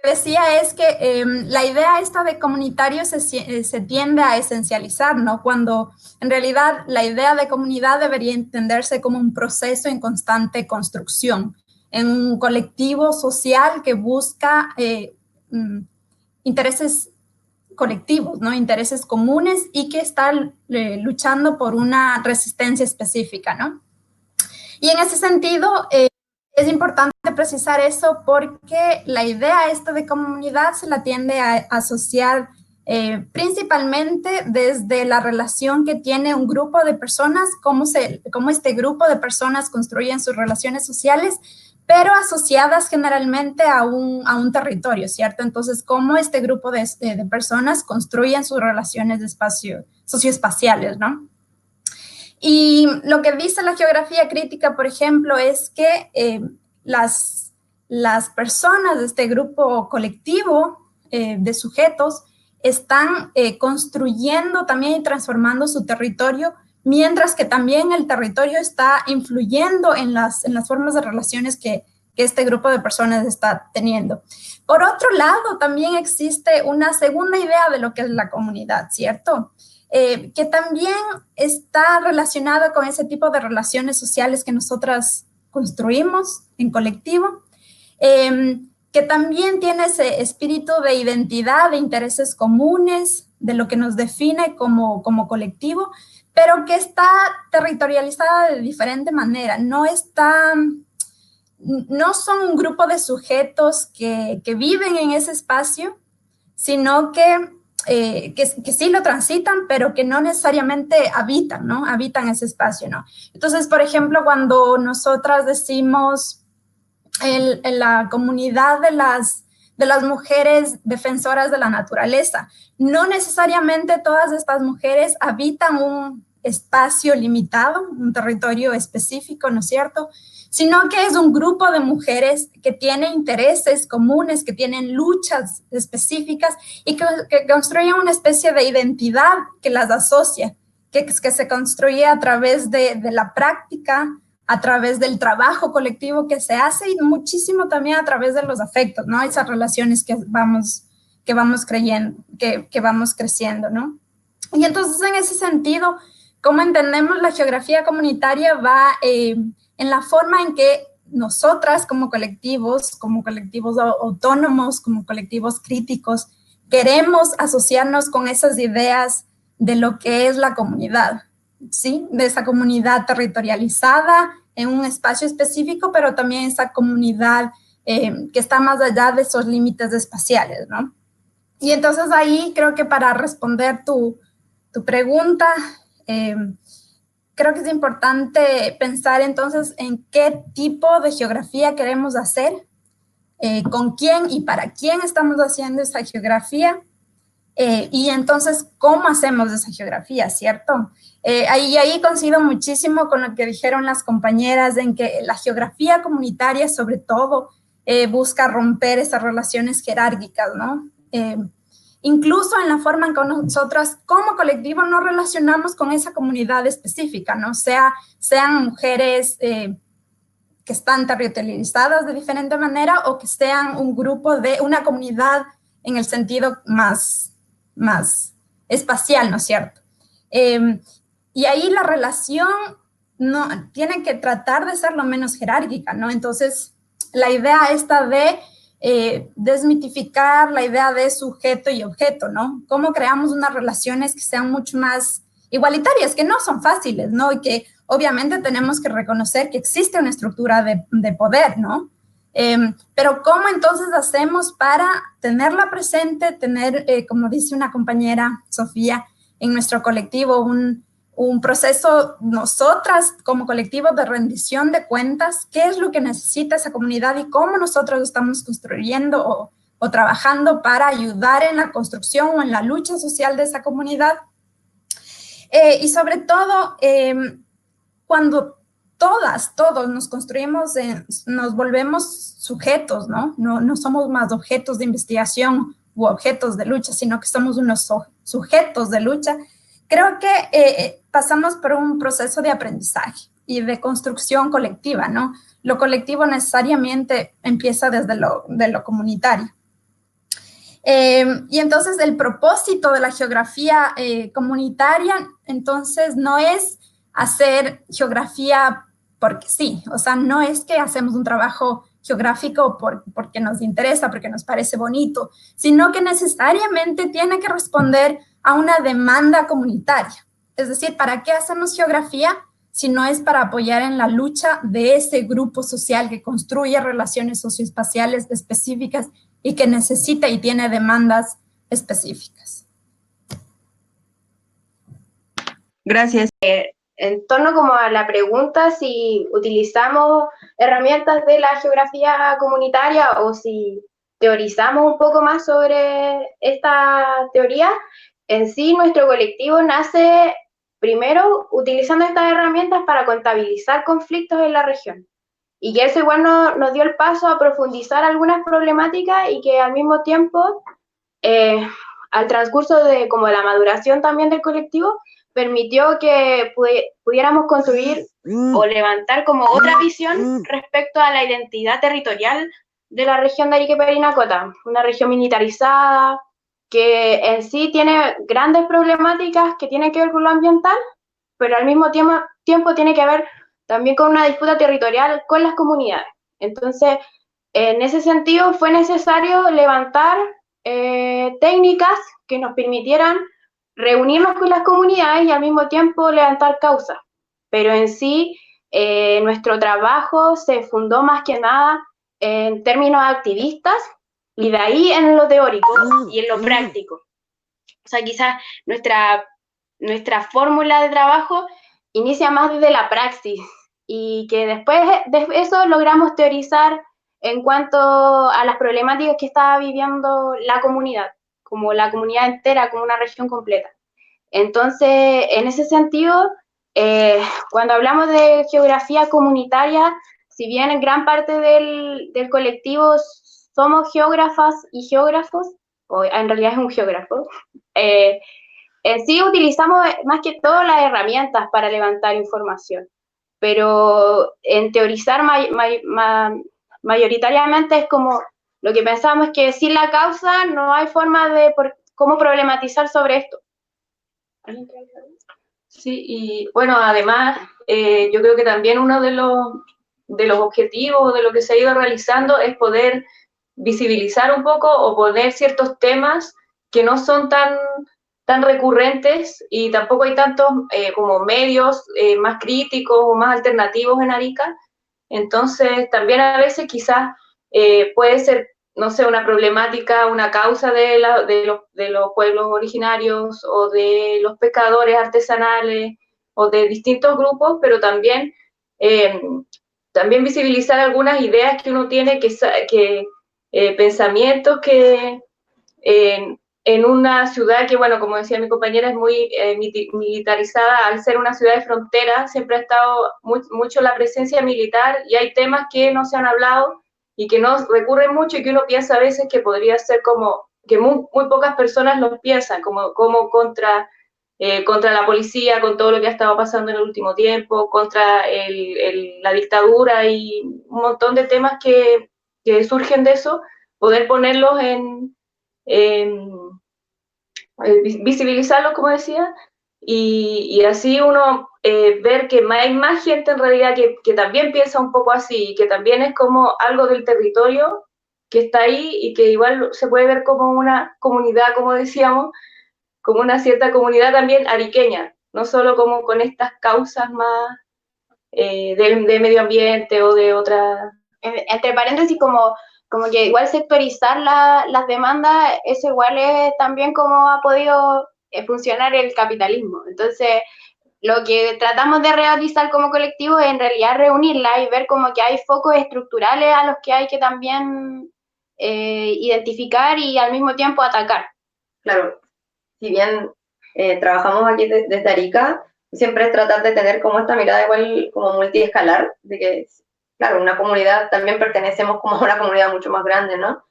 decía es que la idea esta de comunitario se tiende a esencializar, ¿no? Cuando en realidad la idea de comunidad debería entenderse como un proceso en constante construcción, en un colectivo social que busca intereses colectivos, ¿no? Intereses comunes y que está luchando por una resistencia específica, ¿no? Y en ese sentido, es importante precisar eso porque la idea esta de comunidad se la tiende a asociar principalmente desde la relación que tiene un grupo de personas, cómo este grupo de personas construyen sus relaciones sociales, pero asociadas generalmente a un territorio, ¿cierto? Entonces, cómo este grupo de personas construyen sus relaciones de socioespaciales, ¿no? Y lo que dice la geografía crítica, por ejemplo, es que las personas de este grupo colectivo de sujetos están construyendo también y transformando su territorio, mientras que también el territorio está influyendo en las formas de relaciones que este grupo de personas está teniendo. Por otro lado, también existe una segunda idea de lo que es la comunidad, ¿cierto? Que también está relacionado con ese tipo de relaciones sociales que nosotras construimos en colectivo, que también tiene ese espíritu de identidad, de intereses comunes, de lo que nos define como colectivo, pero que está territorializada de diferente manera, no son un grupo de sujetos que viven en ese espacio, sino que sí lo transitan, pero que no necesariamente habitan, ¿no? Habitan ese espacio, ¿no? Entonces, por ejemplo, cuando nosotras decimos en la comunidad de las mujeres defensoras de la naturaleza, no necesariamente todas estas mujeres habitan un espacio limitado, un territorio específico, ¿no es cierto?, sino que es un grupo de mujeres que tiene intereses comunes, que tienen luchas específicas y que construyen una especie de identidad que las asocia, que se construye a través de la práctica, a través del trabajo colectivo que se hace y muchísimo también a través de los afectos, ¿no? Esas relaciones que vamos creciendo, ¿no? Y entonces, en ese sentido, ¿cómo entendemos la geografía comunitaria? Va en la forma en que nosotras como colectivos autónomos, como colectivos críticos, queremos asociarnos con esas ideas de lo que es la comunidad, ¿sí? De esa comunidad territorializada en un espacio específico, pero también esa comunidad que está más allá de esos límites espaciales, ¿no? Y entonces ahí creo que para responder tu pregunta, creo que es importante pensar entonces en qué tipo de geografía queremos hacer, con quién y para quién estamos haciendo esa geografía, y entonces cómo hacemos esa geografía, ¿cierto? Ahí coincido muchísimo con lo que dijeron las compañeras en que la geografía comunitaria sobre todo busca romper esas relaciones jerárquicas, ¿no? Incluso en la forma en que nosotras como colectivo nos relacionamos con esa comunidad específica, ¿no? Sean mujeres que están territorializadas de diferente manera o que sean un grupo de una comunidad en el sentido más espacial, ¿no es cierto? Y ahí la relación tiene que tratar de ser lo menos jerárquica, ¿no? Entonces, la idea esta de desmitificar la idea de sujeto y objeto, ¿no? Cómo creamos unas relaciones que sean mucho más igualitarias, que no son fáciles, ¿no? Y que obviamente tenemos que reconocer que existe una estructura de poder, ¿no? Pero ¿cómo entonces hacemos para tenerla presente, tener, como dice una compañera, Sofía, en nuestro colectivo, un proceso, nosotras como colectivo de rendición de cuentas, qué es lo que necesita esa comunidad y cómo nosotros estamos construyendo o trabajando para ayudar en la construcción o en la lucha social de esa comunidad? Y sobre todo, cuando todos nos construimos, nos volvemos sujetos, ¿no? No somos más objetos de investigación u objetos de lucha, sino que somos unos sujetos de lucha. Creo que pasamos por un proceso de aprendizaje y de construcción colectiva, ¿no? Lo colectivo necesariamente empieza desde lo comunitario. Y entonces el propósito de la geografía comunitaria, entonces, no es hacer geografía porque sí, o sea, no es que hacemos un trabajo geográfico porque nos interesa, porque nos parece bonito, sino que necesariamente tiene que responder a una demanda comunitaria. Es decir, ¿para qué hacemos geografía si no es para apoyar en la lucha de ese grupo social que construye relaciones socioespaciales específicas y que necesita y tiene demandas específicas? Gracias. En torno como a la pregunta si utilizamos herramientas de la geografía comunitaria o si teorizamos un poco más sobre esta teoría, en sí nuestro colectivo nace primero utilizando estas herramientas para contabilizar conflictos en la región. Y que eso igual nos dio el paso a profundizar algunas problemáticas y que al mismo tiempo, al transcurso de como la maduración también del colectivo, permitió que pudiéramos construir o levantar como otra visión respecto a la identidad territorial de la región de Arica y Parinacota, una región militarizada que en sí tiene grandes problemáticas que tienen que ver con lo ambiental, pero al mismo tiempo tiene que ver también con una disputa territorial con las comunidades. Entonces, en ese sentido fue necesario levantar técnicas que nos permitieran reunirnos con las comunidades y al mismo tiempo levantar causas. Pero en sí, nuestro trabajo se fundó más que nada en términos activistas y de ahí en lo teórico y en lo práctico. O sea, quizás nuestra fórmula de trabajo inicia más desde la praxis y que después de eso logramos teorizar en cuanto a las problemáticas que estaba viviendo la comunidad, como la comunidad entera, como una región completa. Entonces, en ese sentido, cuando hablamos de geografía comunitaria, si bien en gran parte del colectivo somos geógrafas y geógrafos, o en realidad es un geógrafo, sí utilizamos más que todo las herramientas para levantar información, pero en teorizar mayoritariamente es como lo que pensamos es que sin la causa no hay forma de cómo problematizar sobre esto. Sí, y bueno, además, yo creo que también uno de los objetivos de lo que se ha ido realizando es poder visibilizar un poco o poner ciertos temas que no son tan recurrentes y tampoco hay tantos como medios más críticos o más alternativos en Arica. Entonces, también a veces quizás puede ser, no sé, una problemática, una causa de los pueblos originarios o de los pescadores artesanales o de distintos grupos, pero también, también visibilizar algunas ideas que uno tiene, pensamientos que en una ciudad que, bueno, como decía mi compañera, es muy militarizada, al ser una ciudad de frontera, siempre ha estado mucho la presencia militar y hay temas que no se han hablado y que no recurren mucho y que uno piensa a veces que podría ser como, que muy pocas personas los piensan, como contra la policía, con todo lo que ha estado pasando en el último tiempo, contra la dictadura y un montón de temas que surgen de eso, poder ponerlos visibilizarlos, como decía, y así uno ver que hay más gente en realidad que también piensa un poco así, que también es como algo del territorio que está ahí y que igual se puede ver como una comunidad, como decíamos, como una cierta comunidad también ariqueña, no solo como con estas causas más de medio ambiente o de otra... Entre paréntesis, como que igual sectorizar las demandas, eso igual es también como ha podido funcionar el capitalismo. Entonces, lo que tratamos de realizar como colectivo es en realidad reunirla y ver como que hay focos estructurales a los que hay que también identificar y al mismo tiempo atacar. Claro, si bien trabajamos aquí desde Arica, siempre es tratar de tener como esta mirada igual como multiescalar, de que, claro, una comunidad, también pertenecemos como a una comunidad mucho más grande, ¿no?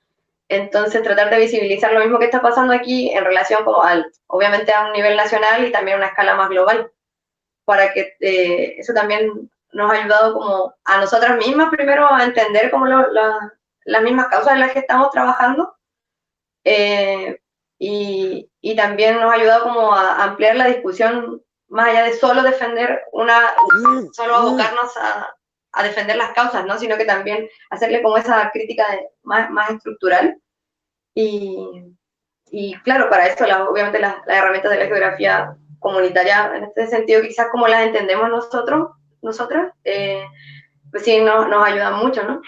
Entonces tratar de visibilizar lo mismo que está pasando aquí en relación como obviamente a un nivel nacional y también a una escala más global, para que eso también nos ha ayudado como a nosotras mismas primero a entender como las mismas causas en las que estamos trabajando y también nos ha ayudado como a ampliar la discusión más allá de solo defender solo abocarnos a defender las causas, ¿no? Sino que también hacerle como esa crítica más estructural. Y claro, para eso obviamente las herramientas de la geografía comunitaria, en este sentido quizás como las entendemos nosotras, pues sí nos ayudan mucho, ¿no?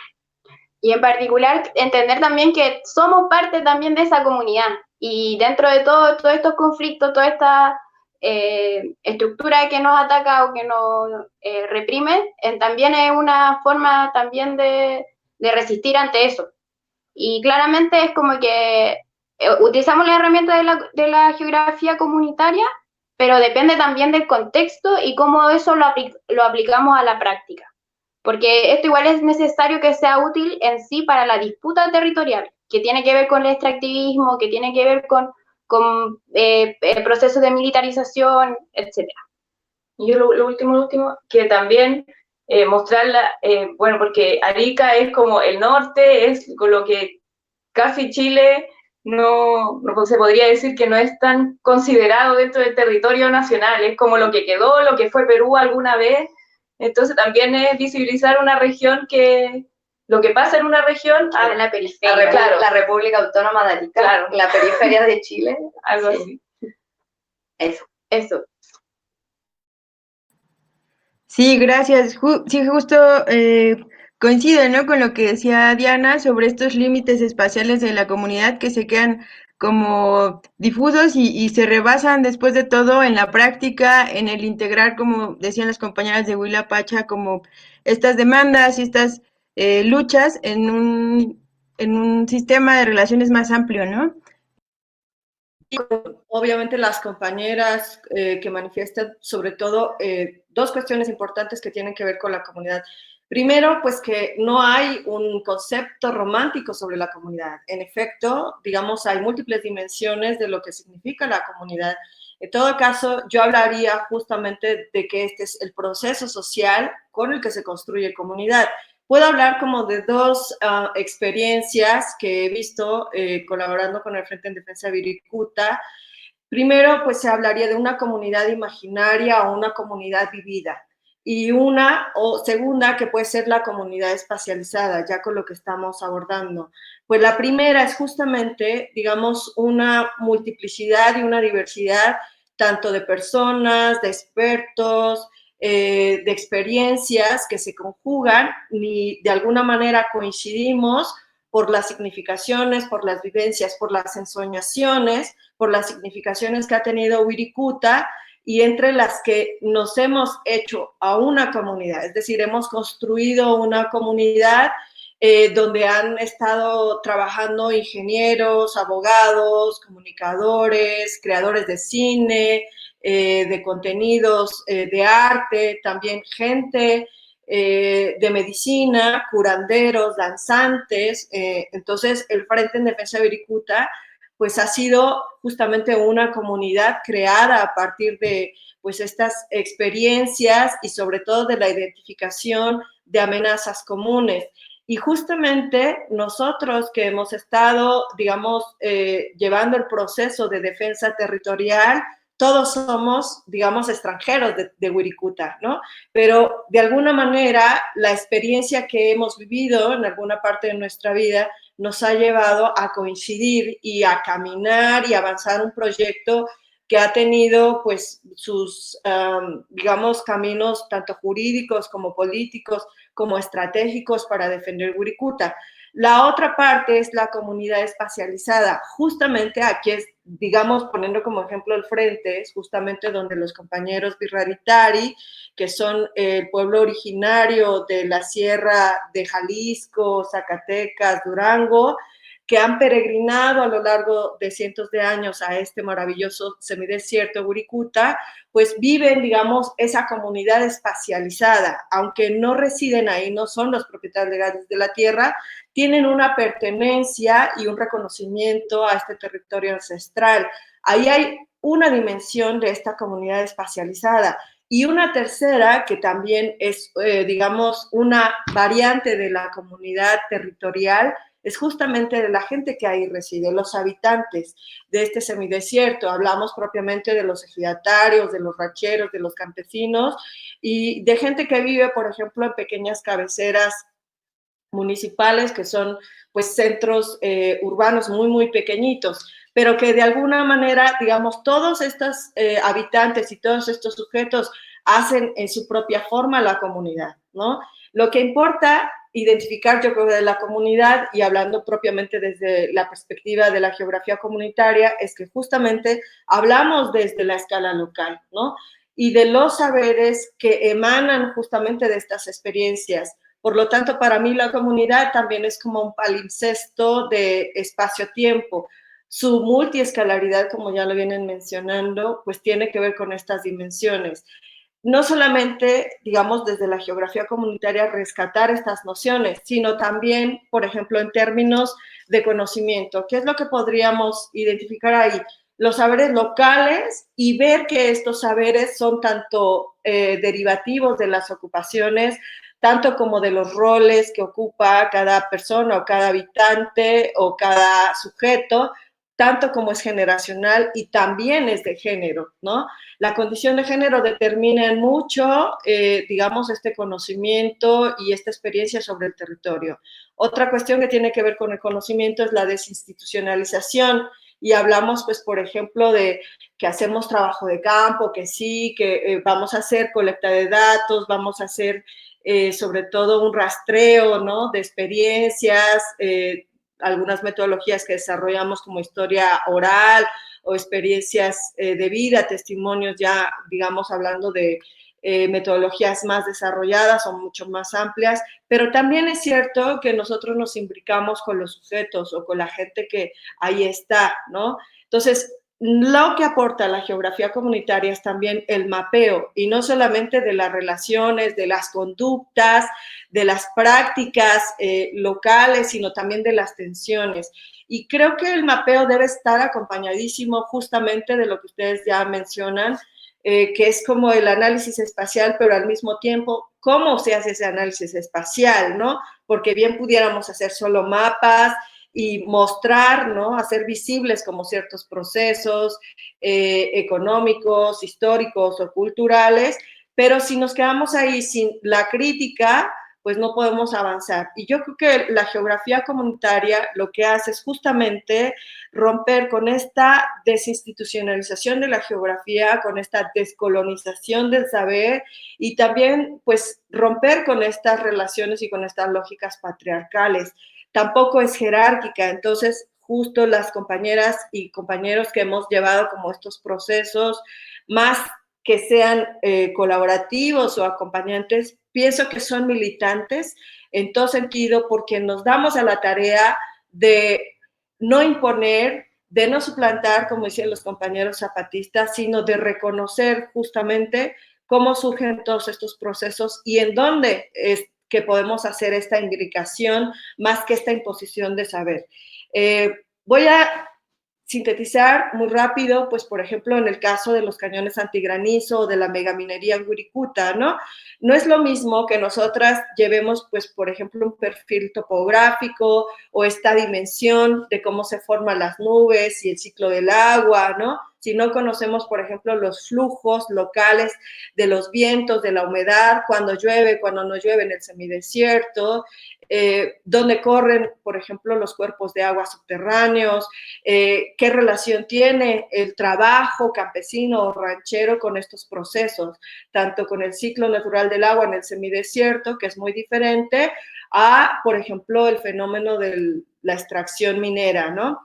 Y en particular, entender también que somos parte también de esa comunidad. Y dentro de todos estos conflictos, toda esta estructura que nos ataca o que nos reprime, también es una forma también de resistir ante eso. Y claramente es como que utilizamos la herramienta de la geografía comunitaria, pero depende también del contexto y cómo eso lo aplicamos a la práctica. Porque esto igual es necesario que sea útil en sí para la disputa territorial, que tiene que ver con el extractivismo, que tiene que ver con procesos de militarización, etc. Y yo lo último, que también mostrarla, bueno, porque Arica es como el norte, es con lo que casi Chile no se podría decir que no es tan considerado dentro del territorio nacional, es como lo que quedó, lo que fue Perú alguna vez. Entonces también es visibilizar una región que, lo que pasa en una región... en la periferia. Claro. La República Autónoma de Arica, claro. La periferia de Chile. Algo así. Eso. Sí, gracias. Sí, justo coincido, ¿no?, con lo que decía Diana sobre estos límites espaciales de la comunidad que se quedan como difusos y se rebasan después de todo en la práctica, en el integrar, como decían las compañeras de Huila Pacha, como estas demandas y estas luchas en un sistema de relaciones más amplio, ¿no? Obviamente las compañeras que manifiestan sobre todo dos cuestiones importantes que tienen que ver con la comunidad. Primero, pues que no hay un concepto romántico sobre la comunidad. En efecto, digamos, hay múltiples dimensiones de lo que significa la comunidad. En todo caso, yo hablaría justamente de que este es el proceso social con el que se construye comunidad. Puedo hablar como de dos experiencias que he visto colaborando con el Frente en Defensa de Wirikuta. Primero, pues se hablaría de una comunidad imaginaria o una comunidad vivida. Y una, o segunda, que puede ser la comunidad espacializada, ya con lo que estamos abordando. Pues la primera es justamente, digamos, una multiplicidad y una diversidad tanto de personas, de expertos, de experiencias que se conjugan y de alguna manera coincidimos por las significaciones, por las vivencias, por las ensoñaciones, por las significaciones que ha tenido Wirikuta y entre las que nos hemos hecho a una comunidad, es decir, hemos construido una comunidad donde han estado trabajando ingenieros, abogados, comunicadores, creadores de cine, de contenidos de arte, también gente de medicina, curanderos, danzantes. Entonces, el Frente en Defensa de Wirikuta pues ha sido justamente una comunidad creada a partir de pues estas experiencias y sobre todo de la identificación de amenazas comunes. Y justamente nosotros que hemos estado, digamos, llevando el proceso de defensa territorial, todos somos, digamos, extranjeros de Wirikuta, ¿no? Pero de alguna manera la experiencia que hemos vivido en alguna parte de nuestra vida nos ha llevado a coincidir y a caminar y avanzar un proyecto que ha tenido pues sus, digamos, caminos tanto jurídicos como políticos como estratégicos para defender Wirikuta. La otra parte es la comunidad espacializada. Justamente aquí es, digamos, poniendo como ejemplo el frente, es justamente donde los compañeros Birraritari, que son el pueblo originario de la sierra de Jalisco, Zacatecas, Durango, que han peregrinado a lo largo de cientos de años a este maravilloso semidesierto Wirikuta, pues viven, digamos, esa comunidad espacializada. Aunque no residen ahí, no son los propietarios legales de la tierra, tienen una pertenencia y un reconocimiento a este territorio ancestral. Ahí hay una dimensión de esta comunidad espacializada. Y una tercera, que también es, digamos, una variante de la comunidad territorial, es justamente de la gente que ahí reside, los habitantes de este semidesierto. Hablamos propiamente de los ejidatarios, de los rancheros, de los campesinos y de gente que vive, por ejemplo, en pequeñas cabeceras municipales, que son pues centros urbanos muy, muy pequeñitos, pero que de alguna manera, digamos, todos estos habitantes y todos estos sujetos hacen en su propia forma la comunidad, ¿no? Lo que importa identificar, yo creo, de la comunidad, y hablando propiamente desde la perspectiva de la geografía comunitaria, es que justamente hablamos desde la escala local, ¿no? Y de los saberes que emanan justamente de estas experiencias. Por lo tanto, para mí la comunidad también es como un palimpsesto de espacio-tiempo. Su multiescalaridad, como ya lo vienen mencionando, pues tiene que ver con estas dimensiones. No solamente, digamos, desde la geografía comunitaria rescatar estas nociones, sino también, por ejemplo, en términos de conocimiento. ¿Qué es lo que podríamos identificar ahí? Los saberes locales y ver que estos saberes son tanto derivativos de las ocupaciones, tanto como de los roles que ocupa cada persona o cada habitante o cada sujeto, tanto como es generacional y también es de género, ¿no? La condición de género determina mucho, digamos, este conocimiento y esta experiencia sobre el territorio. Otra cuestión que tiene que ver con el conocimiento es la desinstitucionalización, y hablamos, pues, por ejemplo, de que hacemos trabajo de campo, que sí, que vamos a hacer colecta de datos, vamos a hacer sobre todo un rastreo, ¿no?, de experiencias, algunas metodologías que desarrollamos como historia oral o experiencias de vida, testimonios ya, digamos, hablando de metodologías más desarrolladas o mucho más amplias, pero también es cierto que nosotros nos imbricamos con los sujetos o con la gente que ahí está, ¿no? Entonces, lo que aporta la geografía comunitaria es también el mapeo, y no solamente de las relaciones, de las conductas, de las prácticas locales, sino también de las tensiones. Y creo que el mapeo debe estar acompañadísimo justamente de lo que ustedes ya mencionan, que es como el análisis espacial, pero al mismo tiempo, ¿cómo se hace ese análisis espacial, no? Porque bien pudiéramos hacer solo mapas y mostrar, ¿no?, hacer visibles como ciertos procesos económicos, históricos o culturales, pero si nos quedamos ahí sin la crítica, pues no podemos avanzar. Y yo creo que la geografía comunitaria lo que hace es justamente romper con esta desinstitucionalización de la geografía, con esta descolonización del saber, y también, pues, romper con estas relaciones y con estas lógicas patriarcales. Tampoco es jerárquica, entonces justo las compañeras y compañeros que hemos llevado como estos procesos, más que sean colaborativos o acompañantes, pienso que son militantes en todo sentido, porque nos damos a la tarea de no imponer, de no suplantar, como decían los compañeros zapatistas, sino de reconocer justamente cómo surgen todos estos procesos y en dónde es que podemos hacer esta imbricación más que esta imposición de saber. Voy a sintetizar muy rápido, pues, por ejemplo, en el caso de los cañones antigranizo o de la megaminería en Wirikuta, ¿no? No es lo mismo que nosotras llevemos, pues, por ejemplo, un perfil topográfico o esta dimensión de cómo se forman las nubes y el ciclo del agua, ¿no? Si no conocemos, por ejemplo, los flujos locales de los vientos, de la humedad, cuando llueve, cuando no llueve en el semidesierto, dónde corren, por ejemplo, los cuerpos de agua subterráneos, qué relación tiene el trabajo campesino o ranchero con estos procesos, tanto con el ciclo natural del agua en el semidesierto, que es muy diferente, a, por ejemplo, el fenómeno de la extracción minera, ¿no?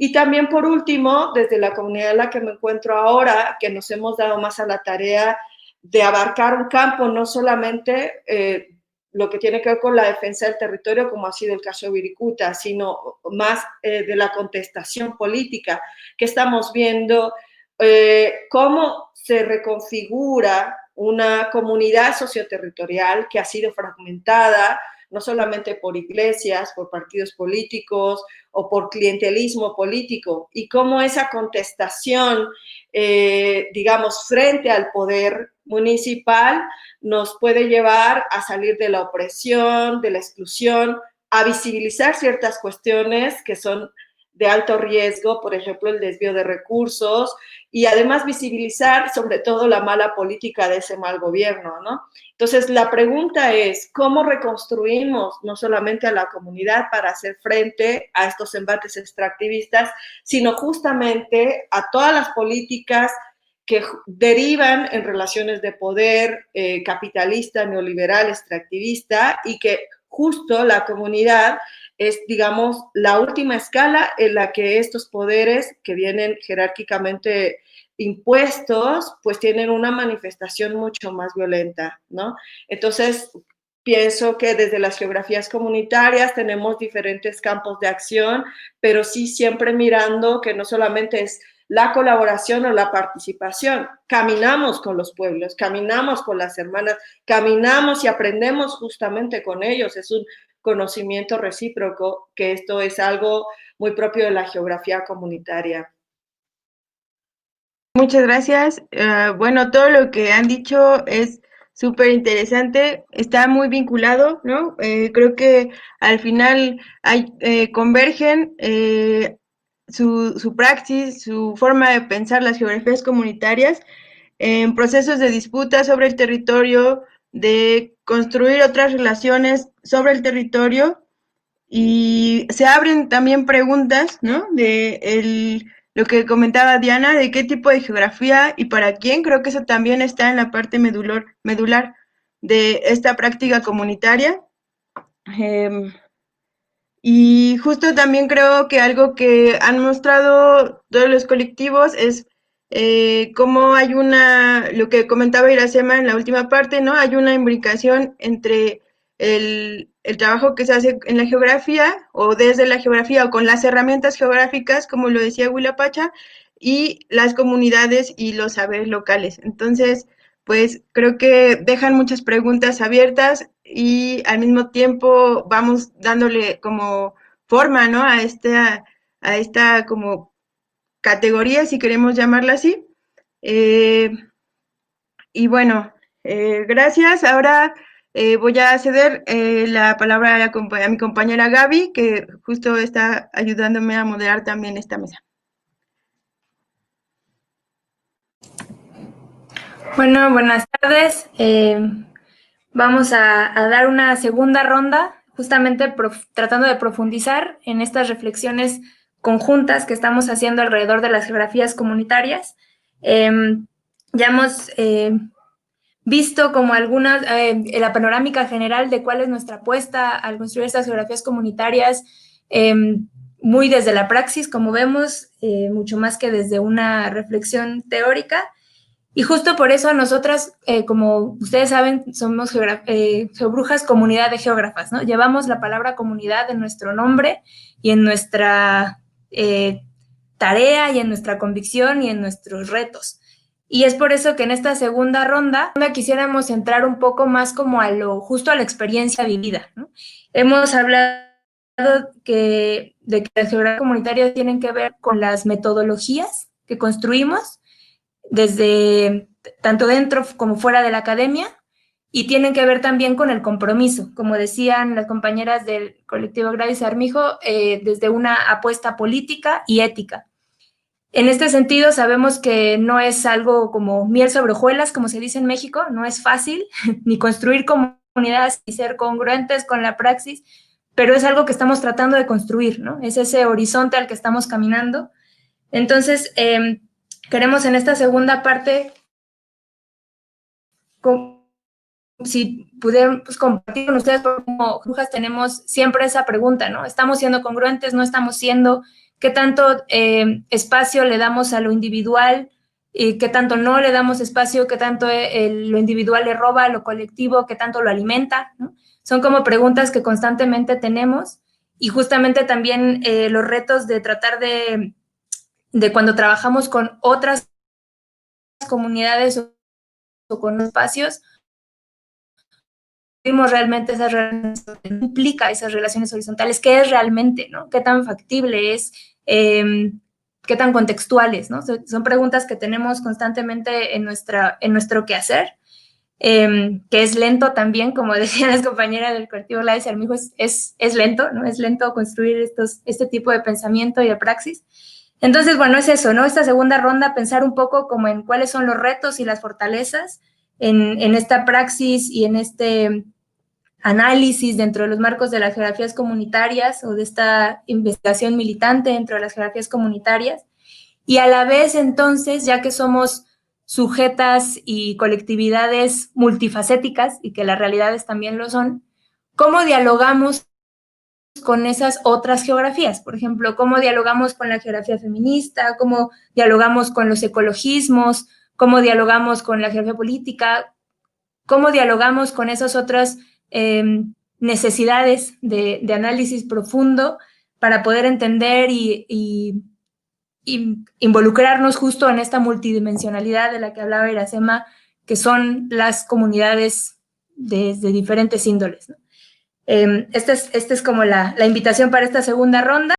Y también, por último, desde la comunidad en la que me encuentro ahora, que nos hemos dado más a la tarea de abarcar un campo, no solamente lo que tiene que ver con la defensa del territorio, como ha sido el caso de Wirikuta, sino más de la contestación política, que estamos viendo cómo se reconfigura una comunidad socioterritorial que ha sido fragmentada, no solamente por iglesias, por partidos políticos o por clientelismo político, y cómo esa contestación, digamos, frente al poder municipal nos puede llevar a salir de la opresión, de la exclusión, a visibilizar ciertas cuestiones que son de alto riesgo, por ejemplo, el desvío de recursos, y además visibilizar sobre todo la mala política de ese mal gobierno, ¿no? Entonces, la pregunta es, ¿cómo reconstruimos no solamente a la comunidad para hacer frente a estos embates extractivistas, sino justamente a todas las políticas que derivan en relaciones de poder capitalista, neoliberal, extractivista, y que justo la comunidad es, digamos, la última escala en la que estos poderes que vienen jerárquicamente impuestos, pues tienen una manifestación mucho más violenta, ¿no? Entonces, pienso que desde las geografías comunitarias tenemos diferentes campos de acción, pero sí siempre mirando que no solamente es la colaboración o la participación, caminamos con los pueblos, caminamos con las hermanas, caminamos y aprendemos justamente con ellos, es un conocimiento recíproco, que esto es algo muy propio de la geografía comunitaria. Muchas gracias. Bueno, todo lo que han dicho es súper interesante, está muy vinculado, ¿no? Creo que al final convergen su praxis, su forma de pensar las geografías comunitarias en procesos de disputa sobre el territorio, de construir otras relaciones sobre el territorio, y se abren también preguntas, ¿no? Lo que comentaba Diana, de qué tipo de geografía y para quién. Creo que eso también está en la parte medular de esta práctica comunitaria. Y justo también creo que algo que han mostrado todos los colectivos es cómo hay lo que comentaba Iracema en la última parte, ¿no? Hay una imbricación entre el trabajo que se hace en la geografía o desde la geografía o con las herramientas geográficas, como lo decía Huilapacha, y las comunidades y los saberes locales. Entonces, pues creo que dejan muchas preguntas abiertas y al mismo tiempo vamos dándole como forma, ¿no? A esta como categoría, si queremos llamarla así. Y bueno, gracias. Ahora voy a ceder la palabra a mi compañera Gaby, que justo está ayudándome a moderar también esta mesa. Bueno, buenas tardes. Vamos a dar una segunda ronda, justamente tratando de profundizar en estas reflexiones conjuntas que estamos haciendo alrededor de las geografías comunitarias. Ya hemos visto como la panorámica general de cuál es nuestra apuesta al construir estas geografías comunitarias, muy desde la praxis, como vemos, mucho más que desde una reflexión teórica. Y justo por eso nosotras, como ustedes saben, somos Geobrujas, comunidad de geógrafas, ¿no? Llevamos la palabra comunidad en nuestro nombre y en nuestra tarea y en nuestra convicción y en nuestros retos. Y es por eso que en esta segunda ronda quisiéramos entrar un poco más como justo a la experiencia vivida, ¿no? Hemos hablado de que las geografías comunitarias tienen que ver con las metodologías que construimos, desde tanto dentro como fuera de la academia, y tienen que ver también con el compromiso, como decían las compañeras del colectivo Gladys Armijo, desde una apuesta política y ética. En este sentido, sabemos que no es algo como miel sobre hojuelas, como se dice en México, no es fácil ni construir comunidades y ser congruentes con la praxis, pero es algo que estamos tratando de construir, ¿no? Es ese horizonte al que estamos caminando. Entonces, queremos en esta segunda parte, si pudiéramos compartir con ustedes, como brujas tenemos siempre esa pregunta, ¿no? ¿Estamos siendo congruentes? ¿No estamos siendo? ¿Qué tanto espacio le damos a lo individual? ¿Y qué tanto no le damos espacio? ¿Qué tanto lo individual le roba a lo colectivo? ¿Qué tanto lo alimenta? ¿No? Son como preguntas que constantemente tenemos, y justamente también los retos de tratar de cuando trabajamos con otras comunidades o con espacios, vimos realmente esas relaciones, implica esas relaciones horizontales, qué es realmente, ¿no? Qué tan factible es, qué tan contextuales, ¿no? Son preguntas que tenemos constantemente en nuestro quehacer. que es lento también, como decían las compañeras del colectivo Gladys Armijo, es lento, ¿no? Es lento construir este tipo de pensamiento y de praxis. Entonces, bueno, es eso, ¿no? Esta segunda ronda, pensar un poco como en cuáles son los retos y las fortalezas en esta praxis y en este análisis dentro de los marcos de las geografías comunitarias o de esta investigación militante dentro de las geografías comunitarias. Y a la vez, entonces, ya que somos sujetas y colectividades multifacéticas y que las realidades también lo son, ¿cómo dialogamos con esas otras geografías? Por ejemplo, ¿cómo dialogamos con la geografía feminista? ¿Cómo dialogamos con los ecologismos? ¿Cómo dialogamos con la geografía política? ¿Cómo dialogamos con esas otras necesidades de análisis profundo para poder entender y involucrarnos justo en esta multidimensionalidad de la que hablaba Iracema, que son las comunidades de diferentes índoles, ¿no? Esta es como la invitación para esta segunda ronda.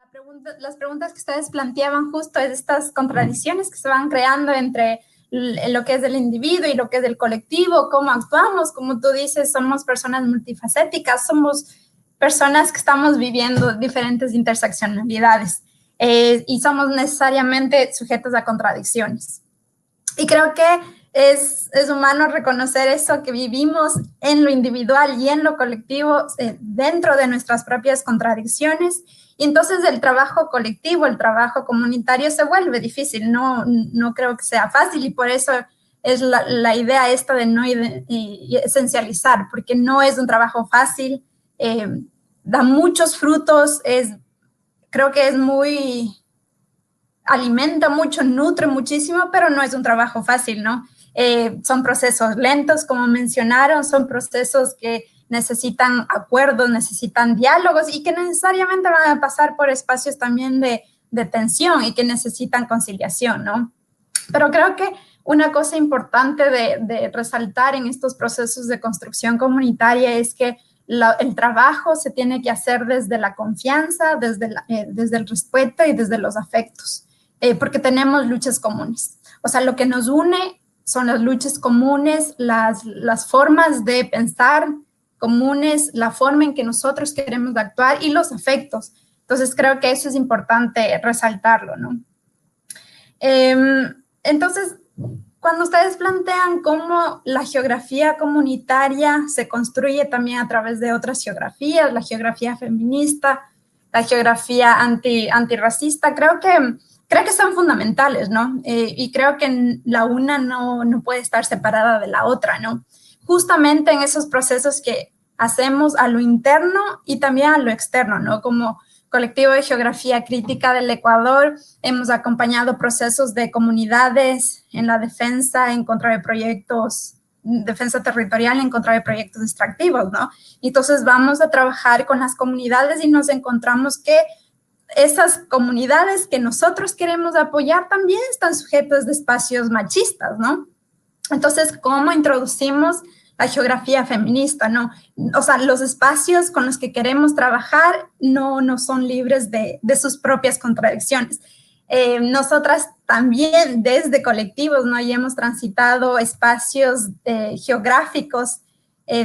Las preguntas que ustedes planteaban justo es estas contradicciones que se van creando entre lo que es del individuo y lo que es del colectivo, cómo actuamos, como tú dices, somos personas multifacéticas, somos personas que estamos viviendo diferentes interseccionalidades y somos necesariamente sujetos a contradicciones. Y creo que es humano reconocer eso, que vivimos en lo individual y en lo colectivo dentro de nuestras propias contradicciones. Y entonces el trabajo colectivo, el trabajo comunitario se vuelve difícil, no creo que sea fácil y por eso es la idea esta de no esencializar, porque no es un trabajo fácil, da muchos frutos, creo que es muy, alimenta mucho, nutre muchísimo, pero no es un trabajo fácil, ¿no? Son procesos lentos, como mencionaron, son procesos que necesitan acuerdos, necesitan diálogos y que necesariamente van a pasar por espacios también de tensión y que necesitan conciliación, ¿no? Pero creo que una cosa importante de resaltar en estos procesos de construcción comunitaria es que el trabajo se tiene que hacer desde la confianza, desde el respeto y desde los afectos, porque tenemos luchas comunes. O sea, lo que nos une son las luchas comunes, las formas de pensar comunes, la forma en que nosotros queremos actuar y los afectos. Entonces, creo que eso es importante resaltarlo, ¿no? Entonces, cuando ustedes plantean cómo la geografía comunitaria se construye también a través de otras geografías, la geografía feminista, la geografía antirracista, creo que son fundamentales, ¿no? Y creo que la una no puede estar separada de la otra, ¿no? Justamente en esos procesos que hacemos a lo interno y también a lo externo, ¿no? Como Colectivo de Geografía Crítica del Ecuador, hemos acompañado procesos de comunidades en la defensa en contra de proyectos, defensa territorial en contra de proyectos extractivos, ¿no? Entonces vamos a trabajar con las comunidades y nos encontramos que esas comunidades que nosotros queremos apoyar también están sujetas de espacios machistas, ¿no? Entonces, ¿cómo introducimos la geografía feminista? ¿No? O sea, los espacios con los que queremos trabajar no son libres de sus propias contradicciones. Nosotras también desde colectivos, ¿no? Y hemos transitado espacios geográficos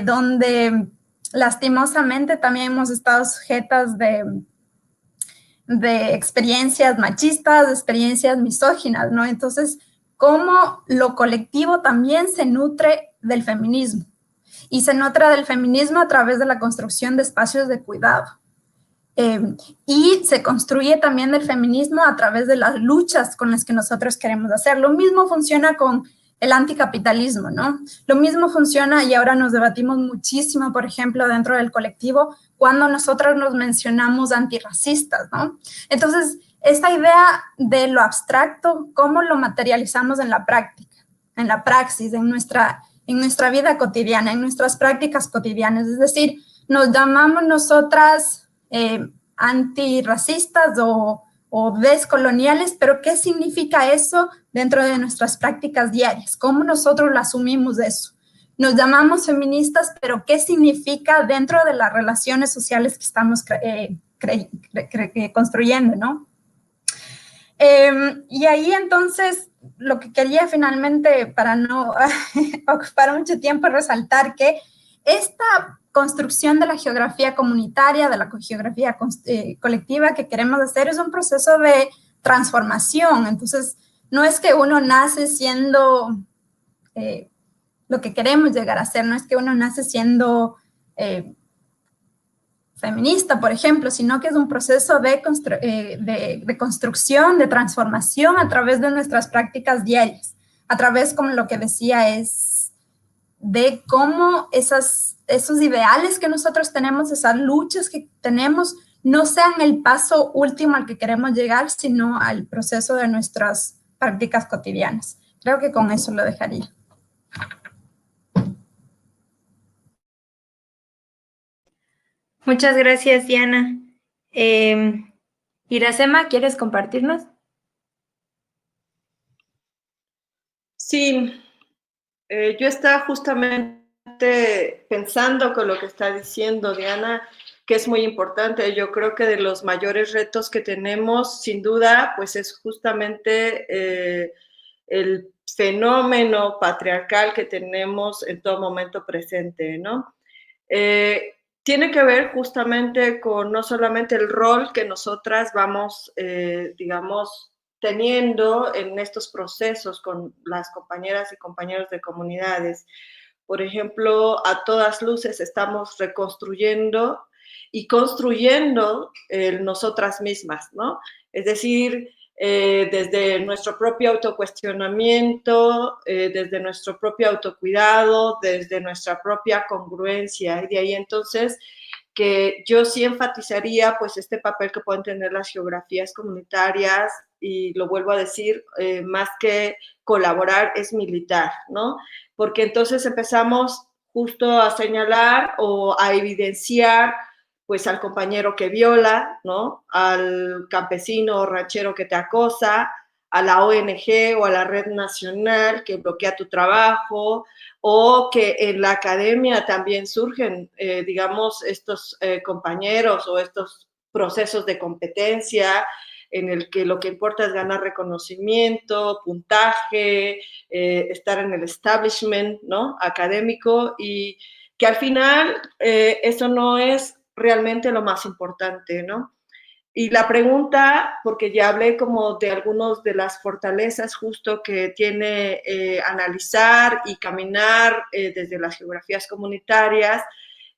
donde lastimosamente también hemos estado sujetas de experiencias machistas, de experiencias misóginas, ¿no? Entonces, cómo lo colectivo también se nutre del feminismo y se nutre del feminismo a través de la construcción de espacios de cuidado. Y se construye también el feminismo a través de las luchas con las que nosotros queremos hacer. Lo mismo funciona con el anticapitalismo, ¿no? Lo mismo funciona, y ahora nos debatimos muchísimo, por ejemplo, dentro del colectivo, cuando nosotros nos mencionamos antirracistas, ¿no? Entonces, esta idea de lo abstracto, ¿cómo lo materializamos en la práctica, en la praxis, en nuestra vida cotidiana, en nuestras prácticas cotidianas? Es decir, nos llamamos nosotras antirracistas o descoloniales, pero ¿qué significa eso dentro de nuestras prácticas diarias? ¿Cómo nosotros lo asumimos eso? Nos llamamos feministas, pero ¿qué significa dentro de las relaciones sociales que estamos construyendo, ¿no? Y ahí entonces lo que quería finalmente, para no ocupar mucho tiempo, resaltar que esta construcción de la geografía comunitaria, de la geografía colectiva que queremos hacer es un proceso de transformación. Entonces, no es que uno nace siendo lo que queremos llegar a ser, no es que uno nace siendo feminista, por ejemplo, sino que es un proceso de construcción, de transformación a través de nuestras prácticas diarias, a través, como lo que decía, es de cómo esos ideales que nosotros tenemos, esas luchas que tenemos, no sean el paso último al que queremos llegar, sino al proceso de nuestras prácticas cotidianas. Creo que con eso lo dejaría. Muchas gracias, Diana. Iracema, ¿quieres compartirnos? Sí, yo estaba justamente pensando con lo que está diciendo Diana, que es muy importante. Yo creo que de los mayores retos que tenemos, sin duda, pues es justamente el fenómeno patriarcal que tenemos en todo momento presente, ¿no? Tiene que ver justamente con no solamente el rol que nosotras vamos, digamos, teniendo en estos procesos con las compañeras y compañeros de comunidades. Por ejemplo, a todas luces estamos reconstruyendo y construyendo nosotras mismas, ¿no? Es decir, desde nuestro propio autocuestionamiento, desde nuestro propio autocuidado, desde nuestra propia congruencia. Y de ahí entonces que yo sí enfatizaría pues este papel que pueden tener las geografías comunitarias, y lo vuelvo a decir, más que colaborar es militar, ¿no? Porque entonces empezamos justo a señalar o a evidenciar pues al compañero que viola, ¿no? Al campesino o ranchero que te acosa, a la ONG o a la red nacional que bloquea tu trabajo, o que en la academia también surgen, digamos, estos compañeros o estos procesos de competencia en el que lo que importa es ganar reconocimiento, puntaje, estar en el establishment, ¿no? Académico, y que al final eso no es realmente lo más importante, ¿no? Y la pregunta, porque ya hablé como de algunas de las fortalezas justo que tiene analizar y caminar desde las geografías comunitarias,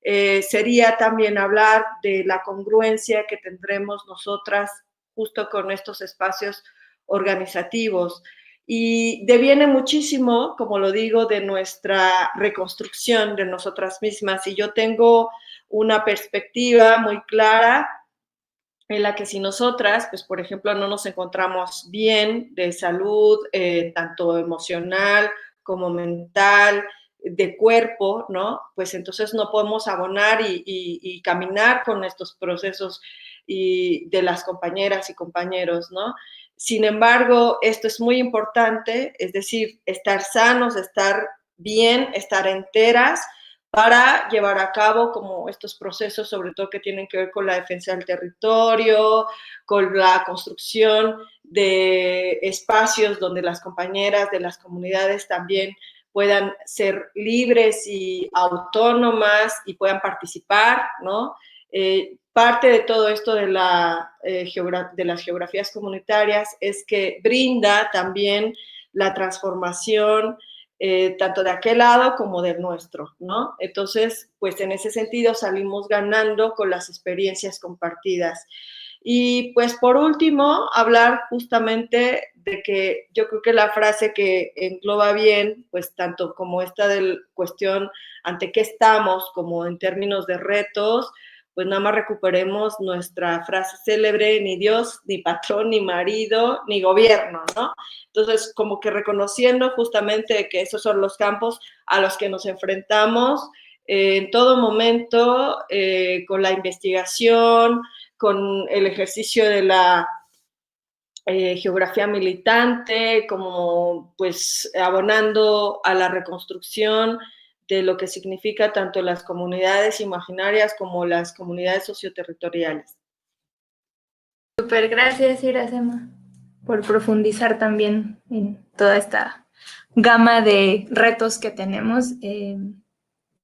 sería también hablar de la congruencia que tendremos nosotras justo con estos espacios organizativos. Y deviene muchísimo, como lo digo, de nuestra reconstrucción de nosotras mismas. Y yo tengo una perspectiva muy clara en la que si nosotras, pues por ejemplo, no nos encontramos bien de salud, tanto emocional como mental, de cuerpo, ¿no? Pues entonces no podemos abonar y caminar con estos procesos y de las compañeras y compañeros, ¿no? Sin embargo, esto es muy importante, es decir, estar sanos, estar bien, estar enteras, para llevar a cabo como estos procesos, sobre todo que tienen que ver con la defensa del territorio, con la construcción de espacios donde las compañeras de las comunidades también puedan ser libres y autónomas y puedan participar, ¿no? Parte de todo esto de las geografías comunitarias es que brinda también la transformación tanto de aquel lado como del nuestro, ¿no? Entonces, pues en ese sentido salimos ganando con las experiencias compartidas. Y pues por último, hablar justamente de que yo creo que la frase que engloba bien, pues tanto como esta de cuestión ante qué estamos, como en términos de retos, pues nada más recuperemos nuestra frase célebre, ni Dios, ni patrón, ni marido, ni gobierno, ¿no? Entonces, como que reconociendo justamente que esos son los campos a los que nos enfrentamos en todo momento, con la investigación, con el ejercicio de la geografía militante, como pues abonando a la reconstrucción de lo que significa tanto las comunidades imaginarias como las comunidades socioterritoriales. Súper, gracias, Iracema. por profundizar también en toda esta gama de retos que tenemos. Y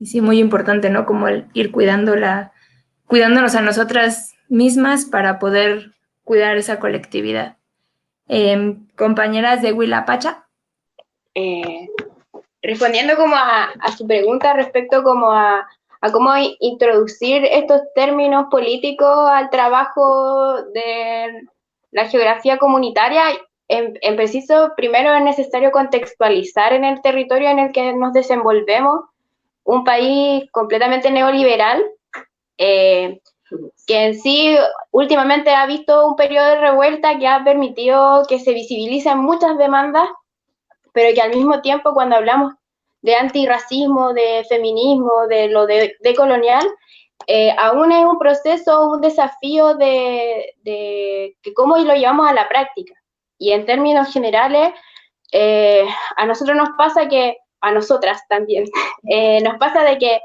sí, muy importante, ¿no? Como el ir cuidándonos a nosotras mismas para poder cuidar esa colectividad. Compañeras de Huilapacha. Respondiendo como a su pregunta respecto como a cómo introducir estos términos políticos al trabajo de la geografía comunitaria, en preciso, primero es necesario contextualizar en el territorio en el que nos desenvolvemos, un país completamente neoliberal, que en sí últimamente ha visto un periodo de revuelta que ha permitido que se visibilicen muchas demandas, pero que al mismo tiempo cuando hablamos de antirracismo, de feminismo, de lo decolonial, aún es un proceso, un desafío de que cómo lo llevamos a la práctica. Y en términos generales, a nosotros nos pasa que, a nosotras también, nos pasa de que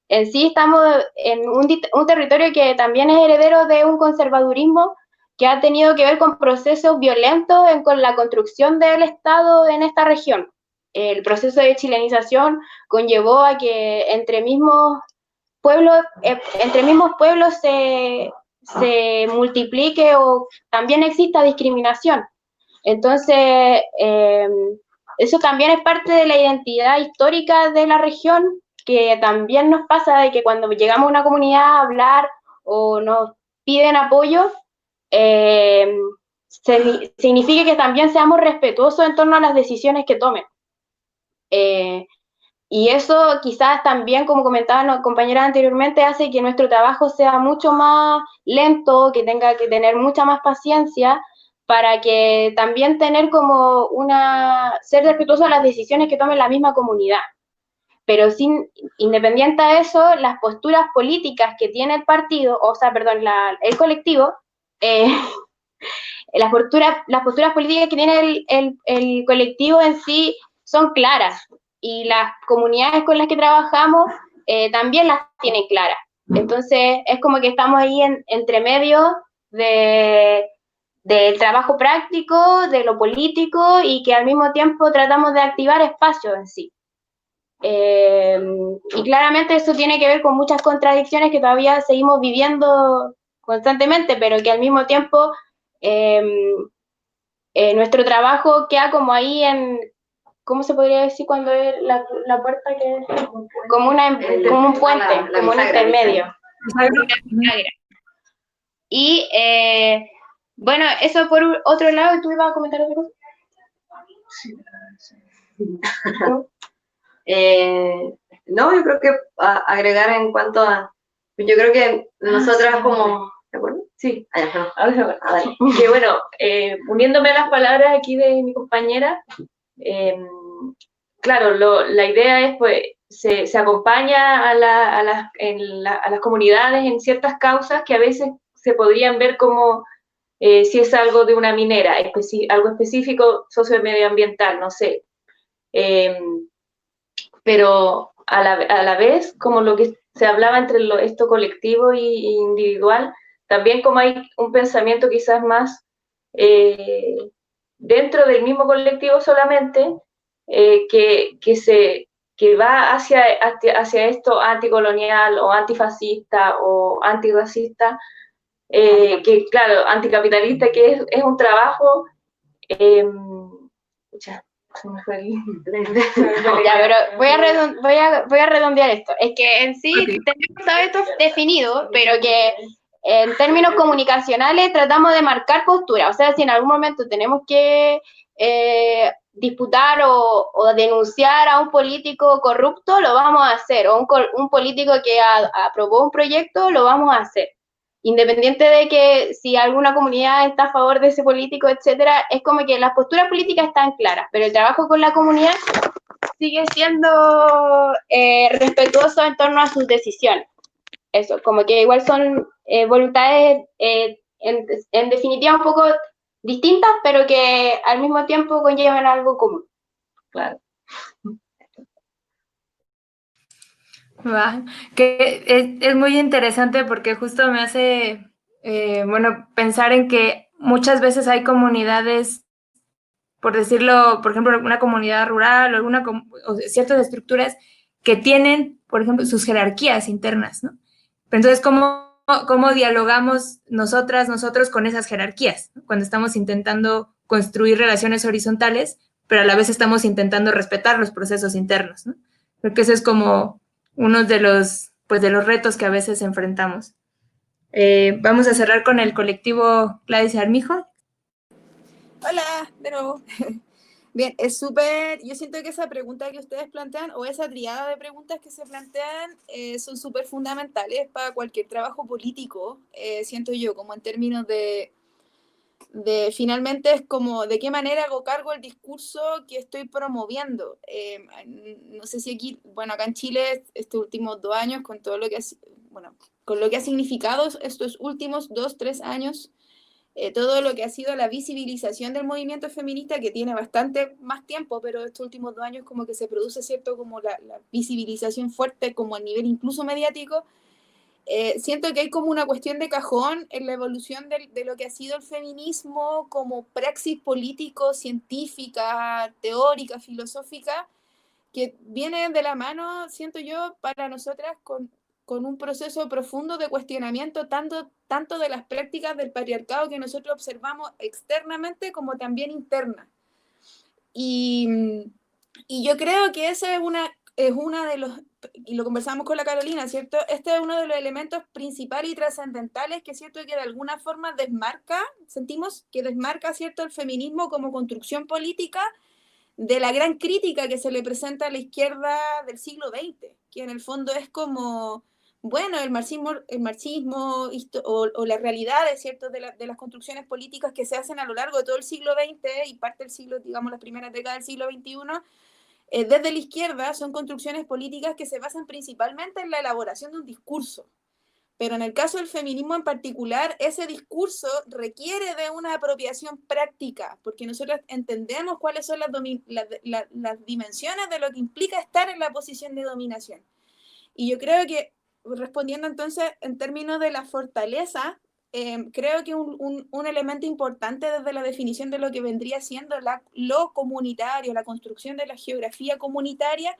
en sí estamos en un territorio que también es heredero de un conservadurismo que ha tenido que ver con procesos violentos con la construcción del Estado en esta región. El proceso de chilenización conllevó a que entre mismos pueblos se multiplique o también exista discriminación. Entonces, eso también es parte de la identidad histórica de la región, que también nos pasa de que cuando llegamos a una comunidad a hablar o nos piden apoyo, significa que también seamos respetuosos en torno a las decisiones que tomen. Y eso quizás también, como comentaban los compañeros anteriormente, hace que nuestro trabajo sea mucho más lento, que tenga que tener mucha más paciencia, para que también tener como ser respetuoso a las decisiones que tome la misma comunidad. Pero independiente de eso, las posturas políticas que tiene el partido, o sea, perdón, el colectivo, las posturas políticas que tiene el colectivo en sí son claras, y las comunidades con las que trabajamos también las tienen claras. Entonces, es como que estamos ahí entre medio del trabajo práctico, de lo político, y que al mismo tiempo tratamos de activar espacios en sí. Y claramente eso tiene que ver con muchas contradicciones que todavía seguimos viviendo constantemente, pero que al mismo tiempo nuestro trabajo queda como ahí ¿cómo se podría decir cuando es la puerta que es? Como un puente, como un intermedio. Y bueno, eso por otro lado. ¿Tú ibas a comentar otra cosa? No, yo creo que agregar en cuanto a, yo creo que nosotras como, ¿de acuerdo? Sí, Que bueno, uniéndome a las palabras aquí de mi compañera, claro, la idea es, pues, se acompaña a las comunidades en ciertas causas que a veces se podrían ver como si es algo de una minera, algo específico socio-medioambiental, no sé. Pero a la vez, como lo que se hablaba entre esto colectivo y individual, también como hay un pensamiento quizás más dentro del mismo colectivo solamente, que va hacia esto anticolonial o antifascista o antirracista, que claro, anticapitalista, que es un trabajo, ya, pero voy a redondear esto. Es que en sí tenemos todo esto definido, pero que en términos comunicacionales tratamos de marcar postura. O sea, si en algún momento tenemos que disputar o denunciar a un político corrupto, lo vamos a hacer. O un político que aprobó un proyecto, lo vamos a hacer. Independiente de que si alguna comunidad está a favor de ese político, etcétera, es como que las posturas políticas están claras, pero el trabajo con la comunidad sigue siendo respetuoso en torno a sus decisiones. Eso, como que igual son voluntades en definitiva un poco distintas, pero que al mismo tiempo conllevan algo común. Claro. Que es muy interesante porque justo me hace, bueno, pensar en que muchas veces hay comunidades por decirlo, por ejemplo, una comunidad rural o ciertas estructuras que tienen, por ejemplo, sus jerarquías internas, ¿no? Pero entonces, ¿cómo dialogamos nosotros con esas jerarquías, ¿no? Cuando estamos intentando construir relaciones horizontales, pero a la vez estamos intentando respetar los procesos internos, ¿no? Creo que ese es como uno de los retos que a veces enfrentamos. Vamos a cerrar con el colectivo Gladys Armijo. Hola, de nuevo. Bien, es súper, yo siento que esa pregunta que ustedes plantean, o esa triada de preguntas que se plantean, son súper fundamentales para cualquier trabajo político, siento yo, como en términos de finalmente es como, ¿de qué manera hago cargo el discurso que estoy promoviendo? No sé si aquí, bueno, acá en Chile, estos últimos 2 años, con todo lo que con lo que ha significado estos últimos 2, 3 años, todo lo que ha sido la visibilización del movimiento feminista, que tiene bastante más tiempo, pero estos últimos 2 años como que se produce, ¿cierto?, como la visibilización fuerte, como a nivel incluso mediático. Siento que hay como una cuestión de cajón en la evolución de lo que ha sido el feminismo como praxis político, científica, teórica, filosófica, que viene de la mano, siento yo, para nosotras con un proceso profundo de cuestionamiento tanto de las prácticas del patriarcado que nosotros observamos externamente como también interna. Y yo creo que esa es una de los, y lo conversamos con la Carolina, ¿cierto? Este es uno de los elementos principales y trascendentales que siento que de alguna forma sentimos que desmarca, ¿cierto?, el feminismo como construcción política de la gran crítica que se le presenta a la izquierda del siglo XX, que en el fondo es como, bueno, el marxismo o las realidades, ¿cierto?, de las construcciones políticas que se hacen a lo largo de todo el siglo XX y parte del siglo, digamos, las primeras décadas del siglo XXI, desde la izquierda son construcciones políticas que se basan principalmente en la elaboración de un discurso. Pero en el caso del feminismo en particular, ese discurso requiere de una apropiación práctica, porque nosotros entendemos cuáles son las dimensiones de lo que implica estar en la posición de dominación. Y yo creo que, respondiendo entonces en términos de la fortaleza, creo que un elemento importante desde la definición de lo que vendría siendo lo comunitario, la construcción de la geografía comunitaria,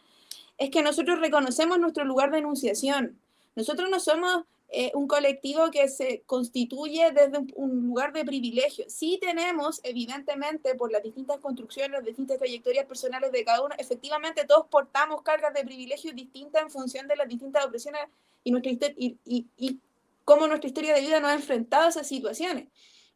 es que nosotros reconocemos nuestro lugar de enunciación. Nosotros no somos un colectivo que se constituye desde un lugar de privilegio. Sí tenemos, evidentemente, por las distintas construcciones, las distintas trayectorias personales de cada uno, efectivamente todos portamos cargas de privilegios distintas en función de las distintas opresiones y cómo nuestra historia de vida nos ha enfrentado a esas situaciones.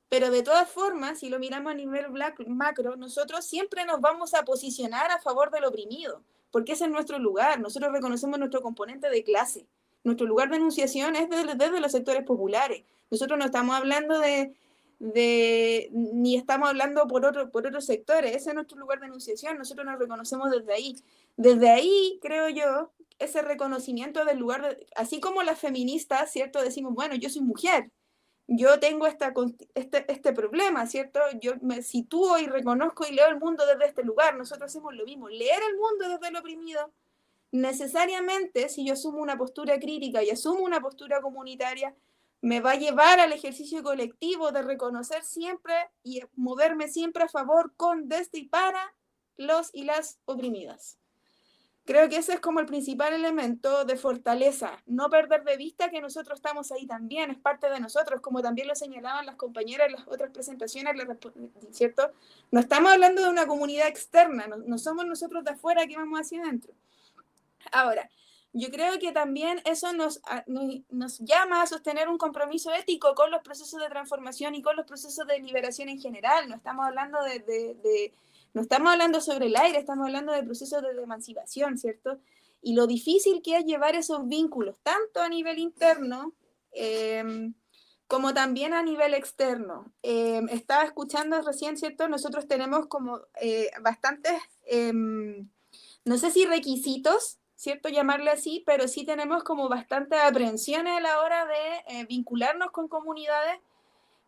Pero de todas formas, si lo miramos a nivel macro, nosotros siempre nos vamos a posicionar a favor del oprimido, porque ese es nuestro lugar. Nosotros reconocemos nuestro componente de clase. Nuestro lugar de enunciación es desde los sectores populares. Nosotros no estamos hablando ni estamos hablando por otros sectores. Ese es nuestro lugar de enunciación. Nosotros nos reconocemos desde ahí. Desde ahí, creo yo, ese reconocimiento del lugar, así como las feministas, ¿cierto? Decimos, bueno, yo soy mujer, yo tengo este problema, ¿cierto? Yo me sitúo y reconozco y leo el mundo desde este lugar. Nosotros hacemos lo mismo, leer el mundo desde el oprimido. Necesariamente, si yo asumo una postura crítica y asumo una postura comunitaria, me va a llevar al ejercicio colectivo de reconocer siempre y moverme siempre a favor, desde y para los y las oprimidas. Creo que ese es como el principal elemento de fortaleza, no perder de vista que nosotros estamos ahí también, es parte de nosotros, como también lo señalaban las compañeras en las otras presentaciones, ¿cierto? No estamos hablando de una comunidad externa, no somos nosotros de afuera que vamos hacia adentro. Ahora, yo creo que también eso nos llama a sostener un compromiso ético con los procesos de transformación y con los procesos de liberación en general. No estamos hablando no estamos hablando sobre el aire, estamos hablando de procesos de emancipación, ¿cierto? Y lo difícil que es llevar esos vínculos, tanto a nivel interno como también a nivel externo. Estaba escuchando recién, ¿cierto? Nosotros tenemos como bastantes, no sé si requisitos, ¿cierto? Llamarle así, pero sí tenemos como bastantes aprehensiones a la hora de vincularnos con comunidades,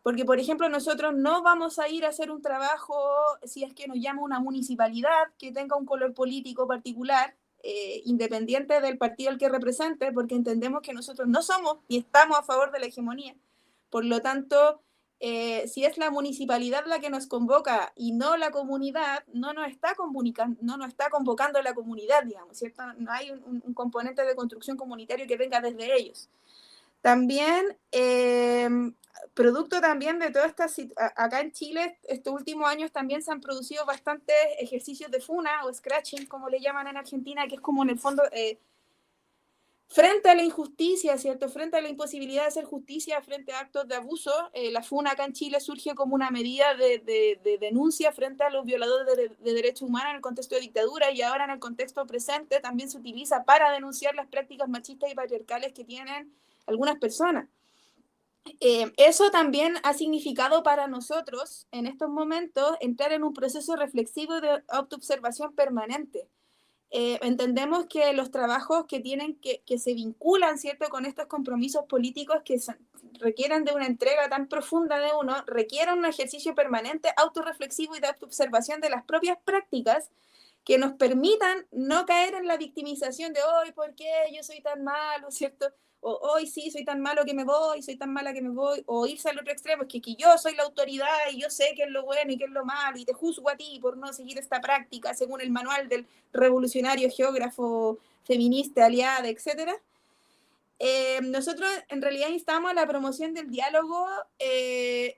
porque, por ejemplo, nosotros no vamos a ir a hacer un trabajo si es que nos llama una municipalidad que tenga un color político particular, independiente del partido al que represente, porque entendemos que nosotros no somos ni estamos a favor de la hegemonía. Por lo tanto, si es la municipalidad la que nos convoca y no la comunidad, no nos está convocando la comunidad, digamos, ¿cierto? No hay un componente de construcción comunitario que venga desde ellos. También, producto también de toda esta acá en Chile, estos últimos años también se han producido bastantes ejercicios de funa o scratching, como le llaman en Argentina, que es como en el fondo, frente a la injusticia, ¿cierto? Frente a la imposibilidad de hacer justicia frente a actos de abuso, la funa acá en Chile surge como una medida de denuncia frente a los violadores de derechos humanos en el contexto de dictadura, y ahora en el contexto presente también se utiliza para denunciar las prácticas machistas y patriarcales que tienen algunas personas. Eso también ha significado para nosotros, en estos momentos, entrar en un proceso reflexivo de autoobservación permanente. Entendemos que los trabajos que se vinculan, ¿cierto?, con estos compromisos políticos que requieren de una entrega tan profunda de uno, requieren un ejercicio permanente, autorreflexivo y de autoobservación de las propias prácticas que nos permitan no caer en la victimización de hoy, ¿por qué yo soy tan malo?, ¿cierto? O hoy sí, soy tan malo que me voy, soy tan mala que me voy, o irse al otro extremo, es que yo soy la autoridad y yo sé qué es lo bueno y qué es lo malo y te juzgo a ti por no seguir esta práctica según el manual del revolucionario geógrafo feminista, aliada, etc. Nosotros en realidad instamos a la promoción del diálogo,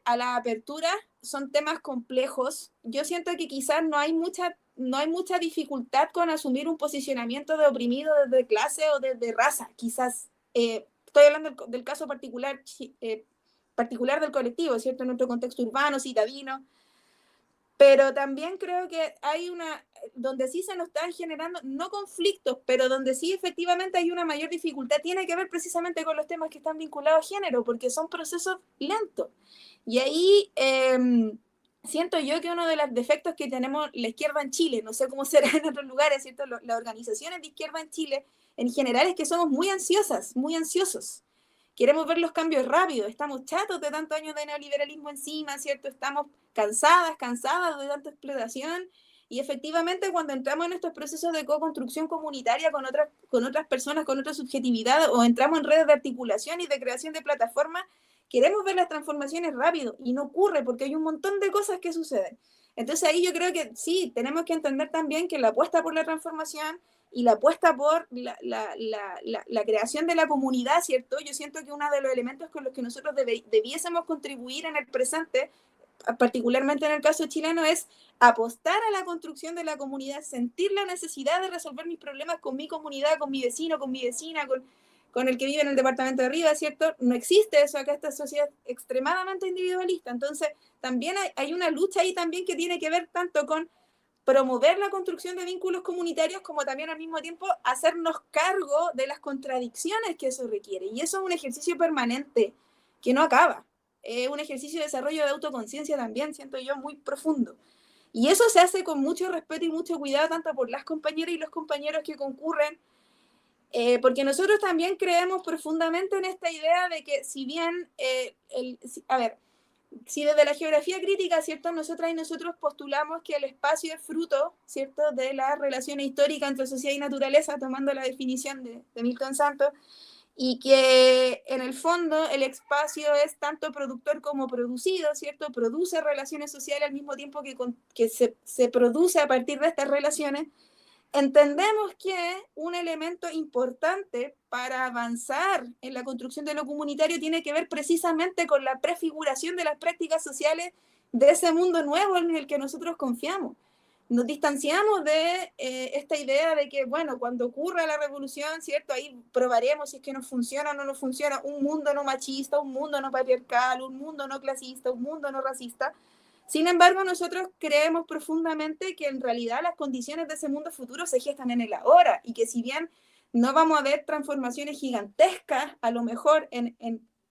a la apertura. Son temas complejos. Yo siento que quizás no hay mucha dificultad con asumir un posicionamiento de oprimido desde clase o desde raza, quizás. Estoy hablando del caso particular del colectivo, ¿cierto? En nuestro contexto urbano, citadino, pero también creo que hay donde sí se nos están generando, no conflictos, pero donde sí efectivamente hay una mayor dificultad, tiene que ver precisamente con los temas que están vinculados a género, porque son procesos lentos. Y ahí siento yo que uno de los defectos que tenemos la izquierda en Chile, no sé cómo será en otros lugares, ¿cierto? Las organizaciones de izquierda en Chile, en general, es que somos muy ansiosas, muy ansiosos. Queremos ver los cambios rápidos, estamos chatos de tantos años de neoliberalismo encima, ¿cierto? Estamos cansadas de tanta explotación, y efectivamente cuando entramos en estos procesos de co-construcción comunitaria con otras personas, con otra subjetividad, o entramos en redes de articulación y de creación de plataformas, queremos ver las transformaciones rápido, y no ocurre porque hay un montón de cosas que suceden. Entonces ahí yo creo que sí, tenemos que entender también que la apuesta por la transformación y la apuesta por la creación de la comunidad, ¿cierto? Yo siento que uno de los elementos con los que nosotros debiésemos contribuir en el presente, particularmente en el caso chileno, es apostar a la construcción de la comunidad, sentir la necesidad de resolver mis problemas con mi comunidad, con mi vecino, con mi vecina, con el que vive en el departamento de arriba, ¿cierto? No existe eso acá, esta sociedad extremadamente individualista. Entonces, también hay una lucha ahí también que tiene que ver tanto con promover la construcción de vínculos comunitarios, como también al mismo tiempo hacernos cargo de las contradicciones que eso requiere. Y eso es un ejercicio permanente que no acaba. Es un ejercicio de desarrollo de autoconciencia también, siento yo, muy profundo. Y eso se hace con mucho respeto y mucho cuidado, tanto por las compañeras y los compañeros que concurren, porque nosotros también creemos profundamente en esta idea de que si bien, si desde la geografía crítica, ¿cierto?, nosotras y nosotros postulamos que el espacio es fruto, ¿cierto?, de las relaciones históricas entre sociedad y naturaleza, tomando la definición de Milton Santos, y que en el fondo el espacio es tanto productor como producido, ¿cierto?, produce relaciones sociales al mismo tiempo que se produce a partir de estas relaciones. Entendemos que un elemento importante para avanzar en la construcción de lo comunitario tiene que ver precisamente con la prefiguración de las prácticas sociales de ese mundo nuevo en el que nosotros confiamos. Nos distanciamos de esta idea de que, bueno, cuando ocurra la revolución, ¿cierto?, ahí probaremos si es que nos funciona o no nos funciona un mundo no machista, un mundo no patriarcal, un mundo no clasista, un mundo no racista. Sin embargo, nosotros creemos profundamente que en realidad las condiciones de ese mundo futuro se gestan en el ahora, y que si bien no vamos a ver transformaciones gigantescas, a lo mejor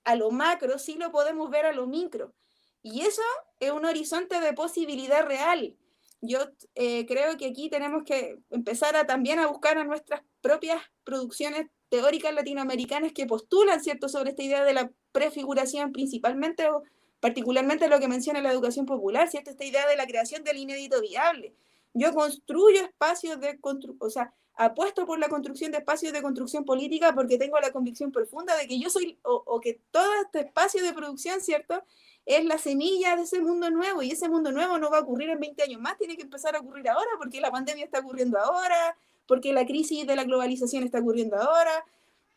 a lo macro, sí lo podemos ver a lo micro. Y eso es un horizonte de posibilidad real. Yo creo que aquí tenemos que empezar también a buscar a nuestras propias producciones teóricas latinoamericanas que postulan, ¿cierto?, sobre esta idea de la prefiguración principalmente, o particularmente lo que menciona la educación popular, ¿cierto?, esta idea de la creación del inédito viable. Yo construyo espacios apuesto por la construcción de espacios de construcción política porque tengo la convicción profunda de que yo soy, o que todo este espacio de producción, ¿cierto?, es la semilla de ese mundo nuevo, y ese mundo nuevo no va a ocurrir en 20 años más, tiene que empezar a ocurrir ahora, porque la pandemia está ocurriendo ahora, porque la crisis de la globalización está ocurriendo ahora,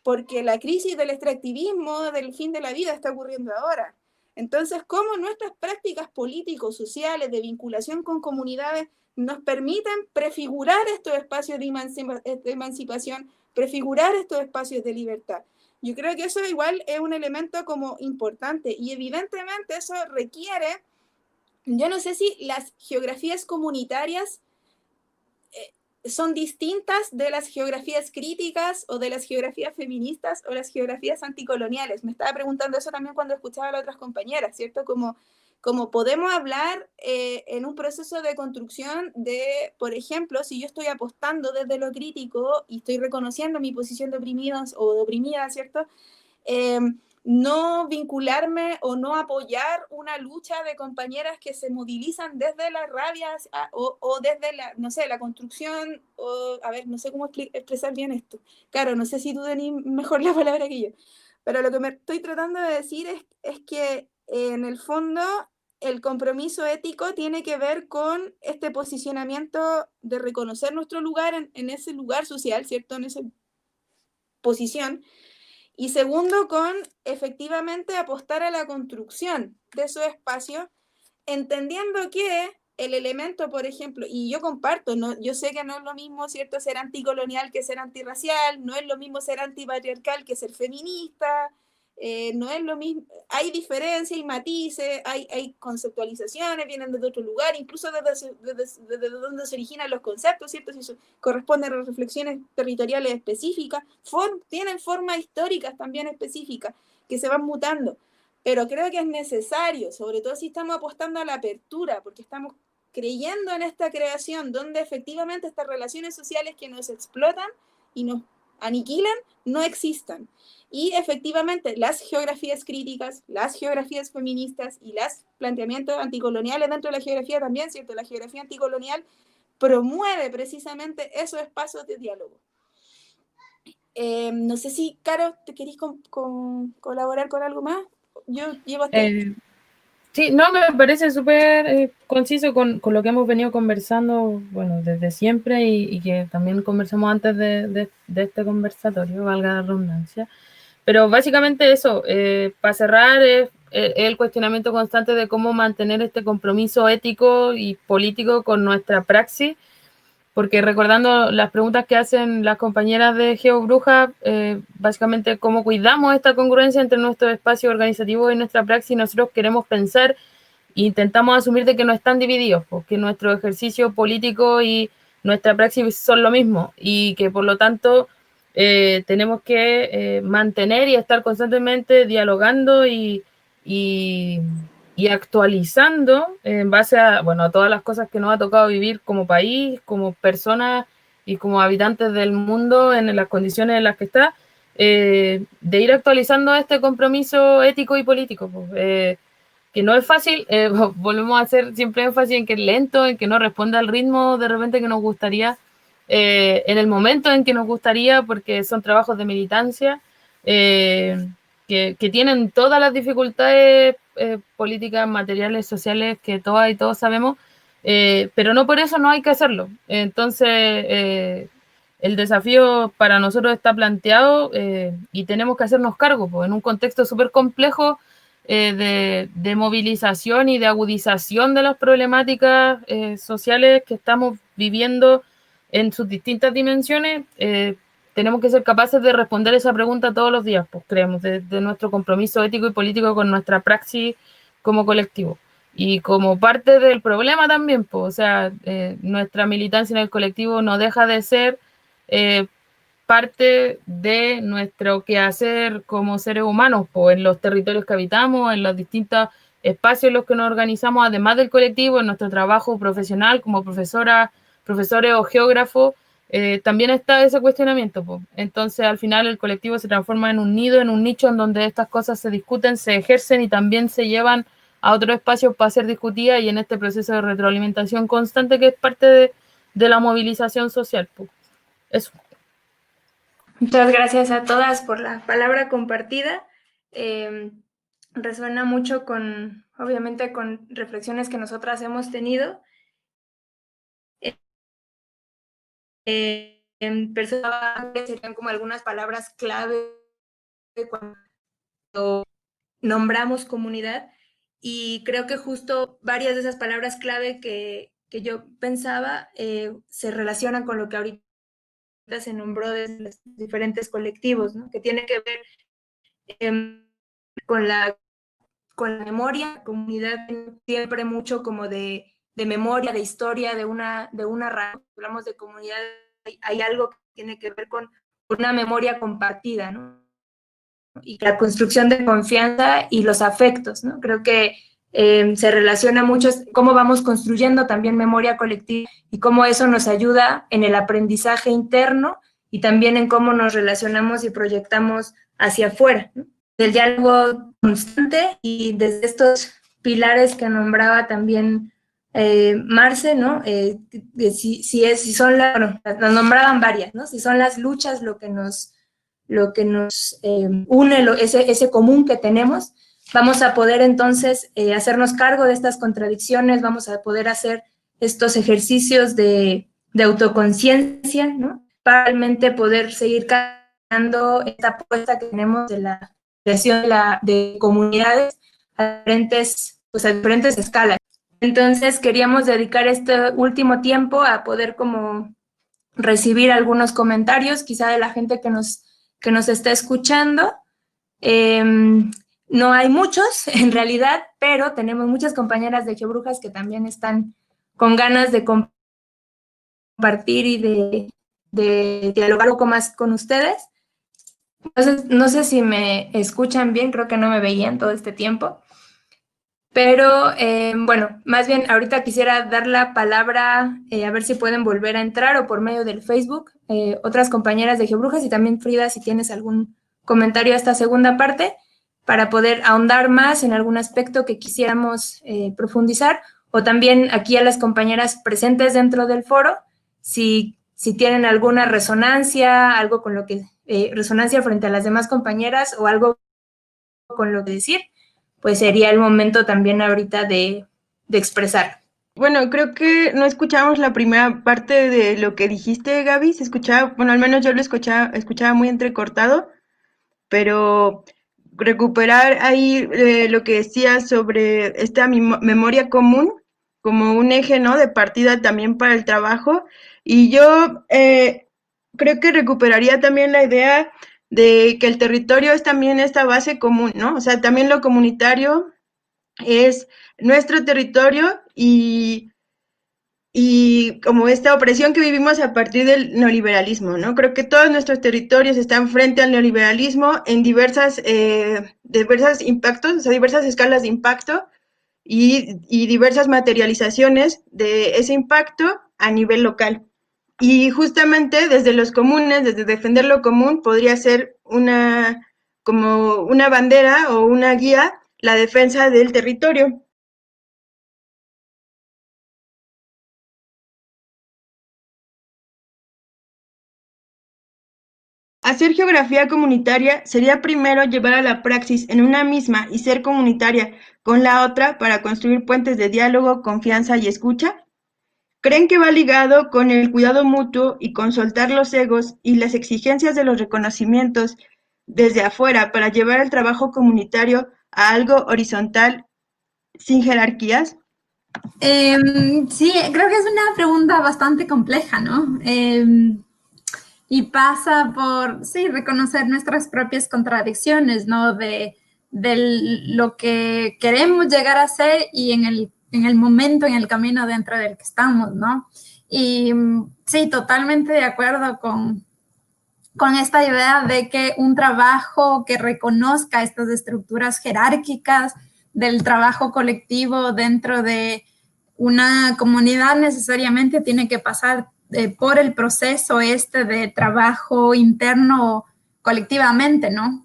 porque la crisis del extractivismo, del fin de la vida, está ocurriendo ahora. Entonces, ¿cómo nuestras prácticas políticos, sociales, de vinculación con comunidades nos permiten prefigurar estos espacios de emancipación, prefigurar estos espacios de libertad? Yo creo que eso igual es un elemento como importante, y evidentemente eso requiere, yo no sé si las geografías comunitarias son distintas de las geografías críticas o de las geografías feministas o las geografías anticoloniales. Me estaba preguntando eso también cuando escuchaba a las otras compañeras, ¿cierto? Como podemos hablar en un proceso de construcción de, por ejemplo, si yo estoy apostando desde lo crítico y estoy reconociendo mi posición de oprimidos o de oprimida, ¿cierto? No vincularme o no apoyar una lucha de compañeras que se movilizan desde las rabias o desde la, no sé, la construcción, o, a ver, no sé cómo expresar bien esto. Claro, no sé si tú tenés mejor la palabra que yo, pero lo que me estoy tratando de decir es que en el fondo el compromiso ético tiene que ver con este posicionamiento de reconocer nuestro lugar en ese lugar social, ¿cierto? En esa posición. Y segundo, con efectivamente apostar a la construcción de esos espacios, entendiendo que el elemento, por ejemplo, y yo comparto, yo sé que no es lo mismo, ¿cierto?, ser anticolonial que ser antirracial, no es lo mismo ser antipatriarcal que ser feminista, no es lo mismo, hay diferencias, hay matices, hay conceptualizaciones, vienen desde otro lugar, incluso desde donde se originan los conceptos, ¿cierto? Si corresponden a reflexiones territoriales específicas, tienen formas históricas también específicas que se van mutando, pero creo que es necesario, sobre todo si estamos apostando a la apertura, porque estamos creyendo en esta creación donde efectivamente estas relaciones sociales que nos explotan y nos aniquilan no existan. Y efectivamente las geografías críticas, las geografías feministas y los planteamientos anticoloniales dentro de la geografía también, ¿cierto? La geografía anticolonial promueve precisamente esos espacios de diálogo. No sé si, Caro, ¿te querés colaborar con algo más? Yo llevo hasta... Sí, no, me parece súper conciso con lo que hemos venido conversando, bueno, desde siempre y que también conversamos antes de este conversatorio, valga la redundancia. Pero básicamente eso, para cerrar, es el cuestionamiento constante de cómo mantener este compromiso ético y político con nuestra praxis, porque recordando las preguntas que hacen las compañeras de GeoBruja, básicamente cómo cuidamos esta congruencia entre nuestro espacio organizativo y nuestra praxis, nosotros queremos pensar e intentamos asumir de que no están divididos, porque nuestro ejercicio político y nuestra praxis son lo mismo, y que por lo tanto tenemos que mantener y estar constantemente dialogando y actualizando en base a, bueno, a todas las cosas que nos ha tocado vivir como país, como personas y como habitantes del mundo en las condiciones en las que está, de ir actualizando este compromiso ético y político, que no es fácil, volvemos a hacer siempre énfasis en que es lento, en que no responde al ritmo de repente que nos gustaría, en el momento en que nos gustaría, porque son trabajos de militancia, que tienen todas las dificultades políticas, materiales, sociales que todas y todos sabemos, pero no por eso no hay que hacerlo. Entonces, el desafío para nosotros está planteado y tenemos que hacernos cargo, pues, en un contexto súper complejo de movilización y de agudización de las problemáticas sociales que estamos viviendo en sus distintas dimensiones. Tenemos que ser capaces de responder esa pregunta todos los días, pues creemos, de nuestro compromiso ético y político con nuestra praxis como colectivo. Y como parte del problema también, pues, o sea, nuestra militancia en el colectivo no deja de ser parte de nuestro quehacer como seres humanos, pues, en los territorios que habitamos, en los distintos espacios en los que nos organizamos, además del colectivo, en nuestro trabajo profesional como profesores o geógrafos. También está ese cuestionamiento, pues. Entonces al final el colectivo se transforma en un nido, en un nicho en donde estas cosas se discuten, se ejercen y también se llevan a otros espacios para ser discutidas, y en este proceso de retroalimentación constante que es parte de la movilización social, pues. Eso. Muchas gracias a todas por la palabra compartida. Resuena mucho con, obviamente, con reflexiones que nosotras hemos tenido. Pensaba que serían como algunas palabras clave cuando nombramos comunidad, y creo que justo varias de esas palabras clave que yo pensaba se relacionan con lo que ahorita se nombró de los diferentes colectivos, ¿no? Que tiene que ver con la memoria. Comunidad siempre mucho como de memoria, de historia, de una raza. Hablamos de comunidad, hay algo que tiene que ver con una memoria compartida, ¿no? Y la construcción de confianza y los afectos, ¿no? Creo que se relaciona mucho cómo vamos construyendo también memoria colectiva y cómo eso nos ayuda en el aprendizaje interno y también en cómo nos relacionamos y proyectamos hacia afuera, ¿no? Del diálogo constante y desde estos pilares que nombraba también Marce, ¿no? Si son bueno, las nombraban varias, ¿no? Si son las luchas lo que nos une, ese común que tenemos, vamos a poder entonces hacernos cargo de estas contradicciones, vamos a poder hacer estos ejercicios de autoconciencia, ¿no? Para realmente poder seguir cambiando esta apuesta que tenemos de la creación de comunidades a diferentes escalas. Entonces queríamos dedicar este último tiempo a poder como recibir algunos comentarios, quizá de la gente que nos está escuchando. No hay muchos en realidad, pero tenemos muchas compañeras de Geobrujas que también están con ganas de compartir y de dialogar un poco más con ustedes. Entonces, no sé si me escuchan bien, creo que no me veían todo este tiempo. Pero bueno, más bien ahorita quisiera dar la palabra, a ver si pueden volver a entrar o por medio del Facebook, otras compañeras de Geobrujas y también Frida, si tienes algún comentario a esta segunda parte, para poder ahondar más en algún aspecto que quisiéramos profundizar, o también aquí a las compañeras presentes dentro del foro, si tienen alguna resonancia, algo con lo que, resonancia frente a las demás compañeras o algo con lo que decir, pues sería el momento también ahorita de expresar. Bueno, creo que no escuchamos la primera parte de lo que dijiste, Gaby. Se escuchaba, bueno, al menos yo lo escuchaba muy entrecortado, pero recuperar ahí lo que decías sobre esta memoria común como un eje, ¿no?, de partida también para el trabajo. Y yo creo que recuperaría también la idea de que el territorio es también esta base común, ¿no? O sea, también lo comunitario es nuestro territorio y como esta opresión que vivimos a partir del neoliberalismo, ¿no? Creo que todos nuestros territorios están frente al neoliberalismo en diversas impactos, o sea, diversas escalas de impacto y diversas materializaciones de ese impacto a nivel local. Y justamente desde los comunes, desde defender lo común, podría ser como una bandera o una guía la defensa del territorio. Hacer geografía comunitaria sería primero llevar a la praxis en una misma y ser comunitaria con la otra para construir puentes de diálogo, confianza y escucha. ¿Creen que va ligado con el cuidado mutuo y con soltar los egos y las exigencias de los reconocimientos desde afuera para llevar el trabajo comunitario a algo horizontal sin jerarquías? Sí, creo que es una pregunta bastante compleja, ¿no? Y pasa por, sí, reconocer nuestras propias contradicciones, ¿no? De lo que queremos llegar a ser y en el momento, en el camino dentro del que estamos, ¿no? Y sí, totalmente de acuerdo con esta idea de que un trabajo que reconozca estas estructuras jerárquicas del trabajo colectivo dentro de una comunidad necesariamente tiene que pasar por el proceso de trabajo interno colectivamente, ¿no?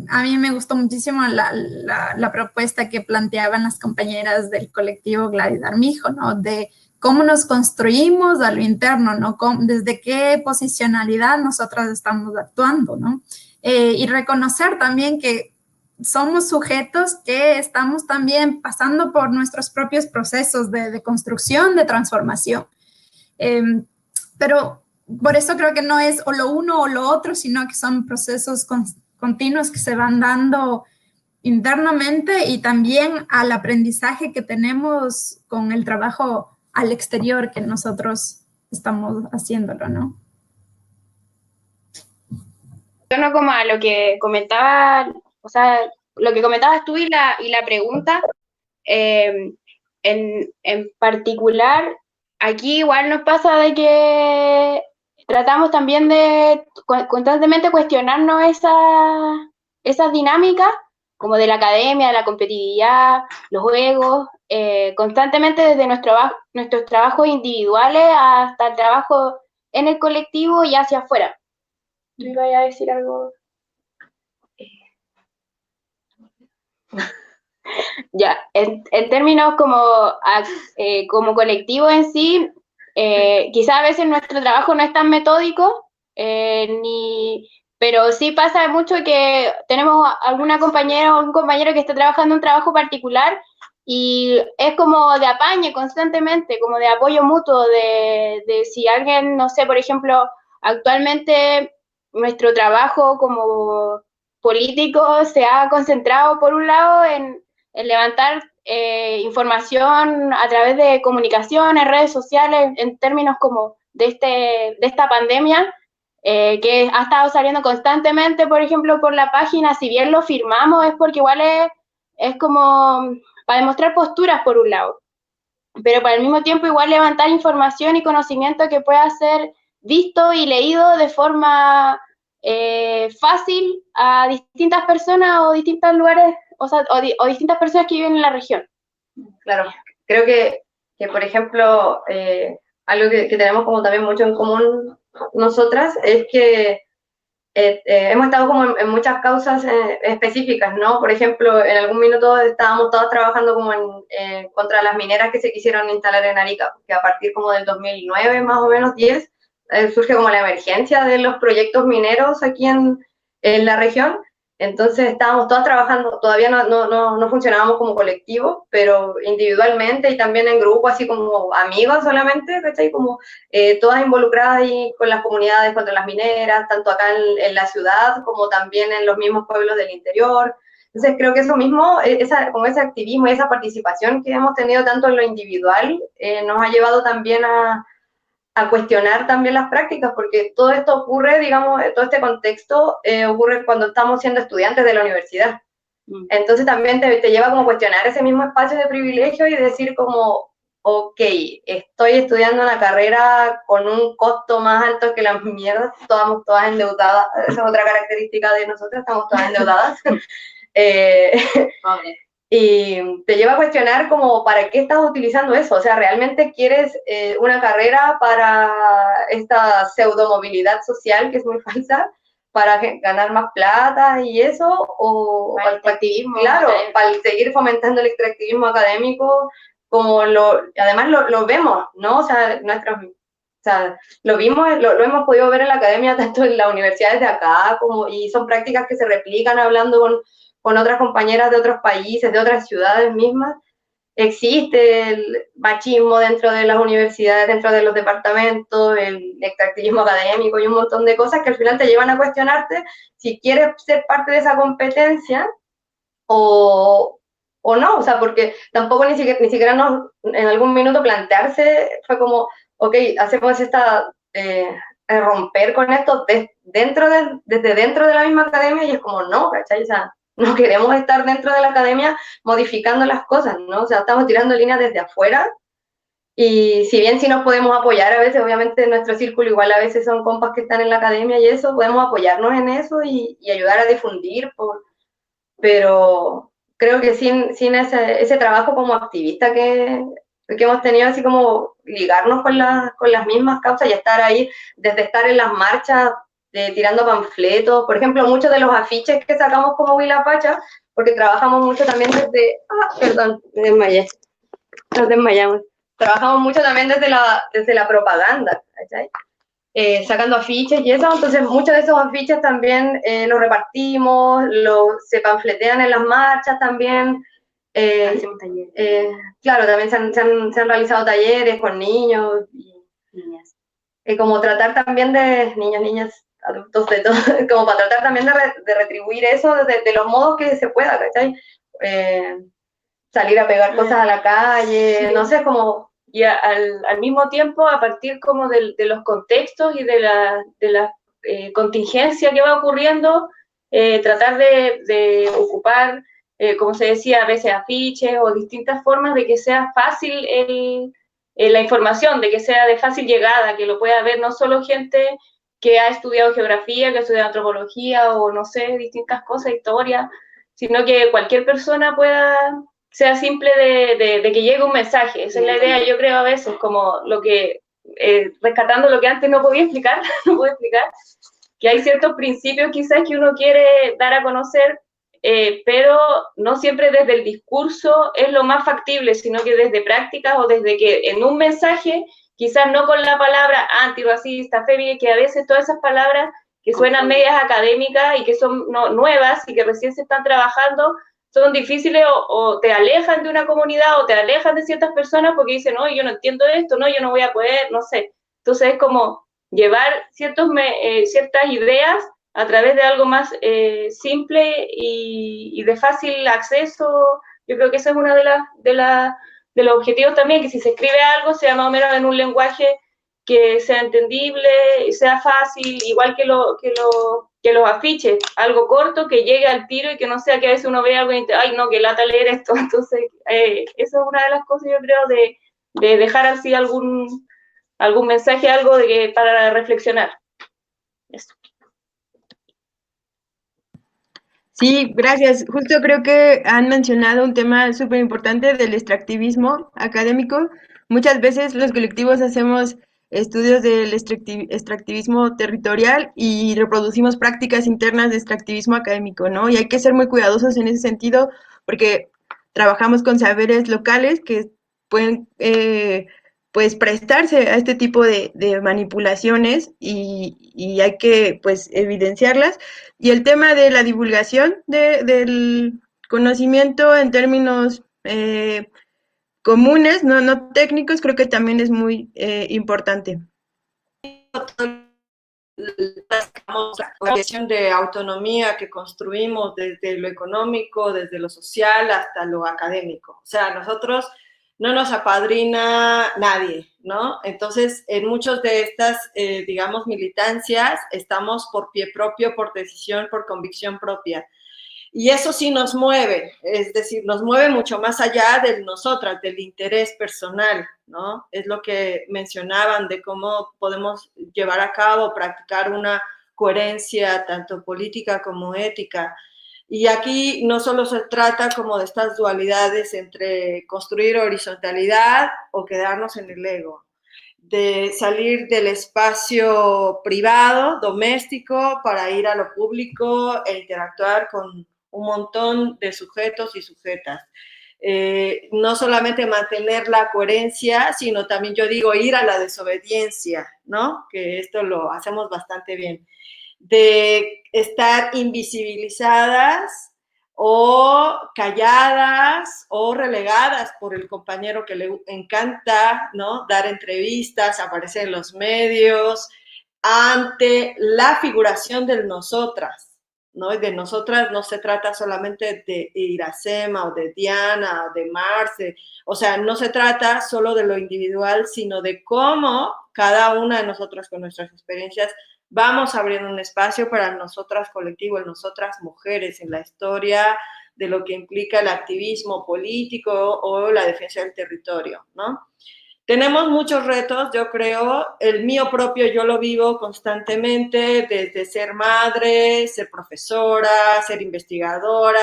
A mí me gustó muchísimo la propuesta que planteaban las compañeras del colectivo Gladys Armijo, ¿no? De cómo nos construimos a lo interno, ¿no? Desde qué posicionalidad nosotras estamos actuando, ¿no? Y reconocer también que somos sujetos que estamos también pasando por nuestros propios procesos de construcción, de transformación. Pero por eso creo que no es o lo uno o lo otro, sino que son procesos continuos que se van dando internamente y también al aprendizaje que tenemos con el trabajo al exterior que nosotros estamos haciéndolo, ¿no? Yo como a lo que comentaba, o sea, lo que comentabas tú y la pregunta, en particular, aquí igual nos pasa de que tratamos también de constantemente cuestionarnos esas dinámicas, como de la academia, de la competitividad, los juegos, constantemente desde nuestros trabajos individuales hasta el trabajo en el colectivo y hacia afuera. ¿Tú ibas a decir algo? Ya, en términos como colectivo en sí, quizá a veces nuestro trabajo no es tan metódico, pero sí pasa mucho que tenemos alguna compañera o un compañero que está trabajando un trabajo particular y es como de apañe constantemente, como de apoyo mutuo, de si alguien, no sé, por ejemplo, actualmente nuestro trabajo como político se ha concentrado por un lado en levantar información a través de comunicaciones, redes sociales, en términos como de esta pandemia, que ha estado saliendo constantemente, por ejemplo, por la página. Si bien lo firmamos, es porque igual es como para demostrar posturas por un lado, pero para el mismo tiempo igual levantar información y conocimiento que pueda ser visto y leído de forma fácil a distintas personas o distintos lugares, o distintas personas que viven en la región. Claro, creo que por ejemplo, algo que tenemos como también mucho en común nosotras es que hemos estado como en muchas causas específicas, ¿no? Por ejemplo, en algún minuto estábamos todos trabajando como contra las mineras que se quisieron instalar en Arica, que a partir como del 2009, más o menos 10, surge como la emergencia de los proyectos mineros aquí en la región. Entonces estábamos todas trabajando, todavía no funcionábamos como colectivo, pero individualmente y también en grupo, así como amigos solamente, ¿cachai? Como todas involucradas ahí con las comunidades contra las mineras, tanto acá en la ciudad como también en los mismos pueblos del interior. Entonces creo que eso mismo, como ese activismo y esa participación que hemos tenido tanto en lo individual, nos ha llevado también a cuestionar también las prácticas, porque todo esto ocurre, digamos, todo este contexto ocurre cuando estamos siendo estudiantes de la universidad. Entonces también te lleva como a cuestionar ese mismo espacio de privilegio y decir como, ok, estoy estudiando una carrera con un costo más alto que la mierda, estamos todas endeudadas, esa es otra característica de nosotros, estamos todas endeudadas. Y te lleva a cuestionar como, ¿para qué estás utilizando eso? O sea, ¿realmente quieres una carrera para esta pseudomovilidad social que es muy falsa, para ganar más plata y eso? ¿O para el extractivismo? Claro, para seguir fomentando el extractivismo académico, como además lo vemos, ¿no? O sea, lo vimos, lo hemos podido ver en la academia, tanto en las universidades de acá, y son prácticas que se replican hablando con otras compañeras de otros países, de otras ciudades mismas. Existe el machismo dentro de las universidades, dentro de los departamentos, el extractivismo académico y un montón de cosas que al final te llevan a cuestionarte si quieres ser parte de esa competencia o no, o sea, porque tampoco ni siquiera en algún minuto plantearse fue como, ok, hacemos romper con esto desde dentro de la misma academia, y es como, no, ¿cachai? O sea, no queremos estar dentro de la academia modificando las cosas, ¿no? O sea, estamos tirando líneas desde afuera, y si bien sí nos podemos apoyar a veces, obviamente en nuestro círculo igual a veces son compas que están en la academia y eso, podemos apoyarnos en eso y ayudar a difundir, pero creo que sin ese trabajo como activista que hemos tenido, así como ligarnos con las mismas causas y estar ahí, desde estar en las marchas, tirando panfletos, por ejemplo, muchos de los afiches que sacamos como Huilapacha, porque trabajamos mucho también desde, perdón, me desmayé, nos desmayamos, trabajamos mucho también desde la propaganda, ¿cachai? Sacando afiches y eso, entonces muchos de esos afiches también los repartimos, se panfletean en las marchas también. Claro, también se han realizado talleres con niños y niñas. Como tratar también de niñas, adultos, de todo, como para tratar también de retribuir eso de los modos que se pueda, ¿cachai? Salir a pegar cosas a la calle, Sí. no sé, como... Y al mismo tiempo, a partir como de los contextos y de la contingencia que va ocurriendo, tratar de ocupar, como se decía, a veces afiches o distintas formas de que sea fácil la información, de que sea de fácil llegada, que lo pueda ver no solo gente que ha estudiado geografía, que ha estudiado antropología o no sé, distintas cosas, historia, sino que cualquier persona sea simple de que llegue un mensaje. Esa es la idea, yo creo, a veces, como lo que, rescatando lo que antes no podía explicar, no puedo explicar, que hay ciertos principios quizás que uno quiere dar a conocer, pero no siempre desde el discurso es lo más factible, sino que desde prácticas o desde que en un mensaje, quizás no con la palabra antirracista, fémina, que a veces todas esas palabras que suenan medias académicas y que son nuevas y que recién se están trabajando, son difíciles o te alejan de una comunidad o te alejan de ciertas personas porque dicen, no, yo no entiendo esto, no, yo no voy a poder, no sé. Entonces es como llevar ciertas ideas a través de algo más simple y de fácil acceso. Yo creo que ese es uno de los objetivos también, que si se escribe algo sea más o menos en un lenguaje que sea entendible, sea fácil, igual que los afiches, algo corto, que llegue al tiro y que no sea que a veces uno ve algo y dice, ay no, que lata leer esto. Entonces, eso es una de las cosas, yo creo, de dejar así algún mensaje, algo para reflexionar. Eso. Sí, gracias. Justo creo que han mencionado un tema súper importante del extractivismo académico. Muchas veces los colectivos hacemos estudios del extractivismo territorial y reproducimos prácticas internas de extractivismo académico, ¿no? Y hay que ser muy cuidadosos en ese sentido porque trabajamos con saberes locales que pueden pues prestarse a este tipo de manipulaciones y hay que pues evidenciarlas. Y el tema de la divulgación del conocimiento en términos comunes, no técnicos, creo que también es muy importante. La cuestión de autonomía que construimos desde lo económico, desde lo social hasta lo académico. O sea, nosotros no nos apadrina nadie, ¿no? Entonces, en muchas de estas, digamos, militancias, estamos por pie propio, por decisión, por convicción propia. Y eso sí nos mueve, es decir, nos mueve mucho más allá de nosotras, del interés personal, ¿no? Es lo que mencionaban de cómo podemos llevar a cabo, practicar una coherencia tanto política como ética. Y aquí no solo se trata como de estas dualidades entre construir horizontalidad o quedarnos en el ego, de salir del espacio privado, doméstico, para ir a lo público e interactuar con un montón de sujetos y sujetas. No solamente mantener la coherencia, sino también, yo digo, ir a la desobediencia, ¿no? Que esto lo hacemos bastante bien. De estar invisibilizadas o calladas o relegadas por el compañero que le encanta, ¿no? Dar entrevistas, aparecer en los medios, ante la figuración del nosotras, ¿no? Y de nosotras no se trata solamente de Iracema o de Diana o de Marce, o sea, no se trata solo de lo individual, sino de cómo cada una de nosotras con nuestras experiencias vamos a abrir un espacio para nosotras colectivo, nosotras mujeres en la historia de lo que implica el activismo político o la defensa del territorio, ¿no? Tenemos muchos retos, yo creo, el mío propio yo lo vivo constantemente, desde ser madre, ser profesora, ser investigadora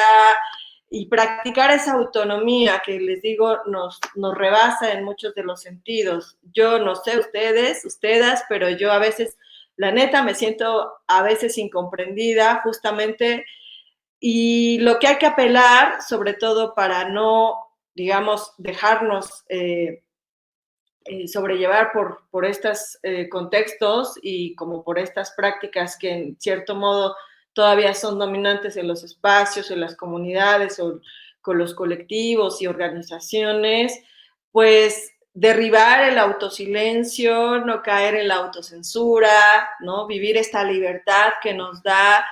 y practicar esa autonomía que les digo nos rebasa en muchos de los sentidos. Yo no sé ustedes, pero yo a veces, la neta, me siento a veces incomprendida justamente y lo que hay que apelar, sobre todo para no, digamos, dejarnos sobrellevar por estos contextos y como por estas prácticas que en cierto modo todavía son dominantes en los espacios, en las comunidades o con los colectivos y organizaciones, pues derribar el autosilencio, no caer en la autocensura, ¿no? Vivir esta libertad que nos da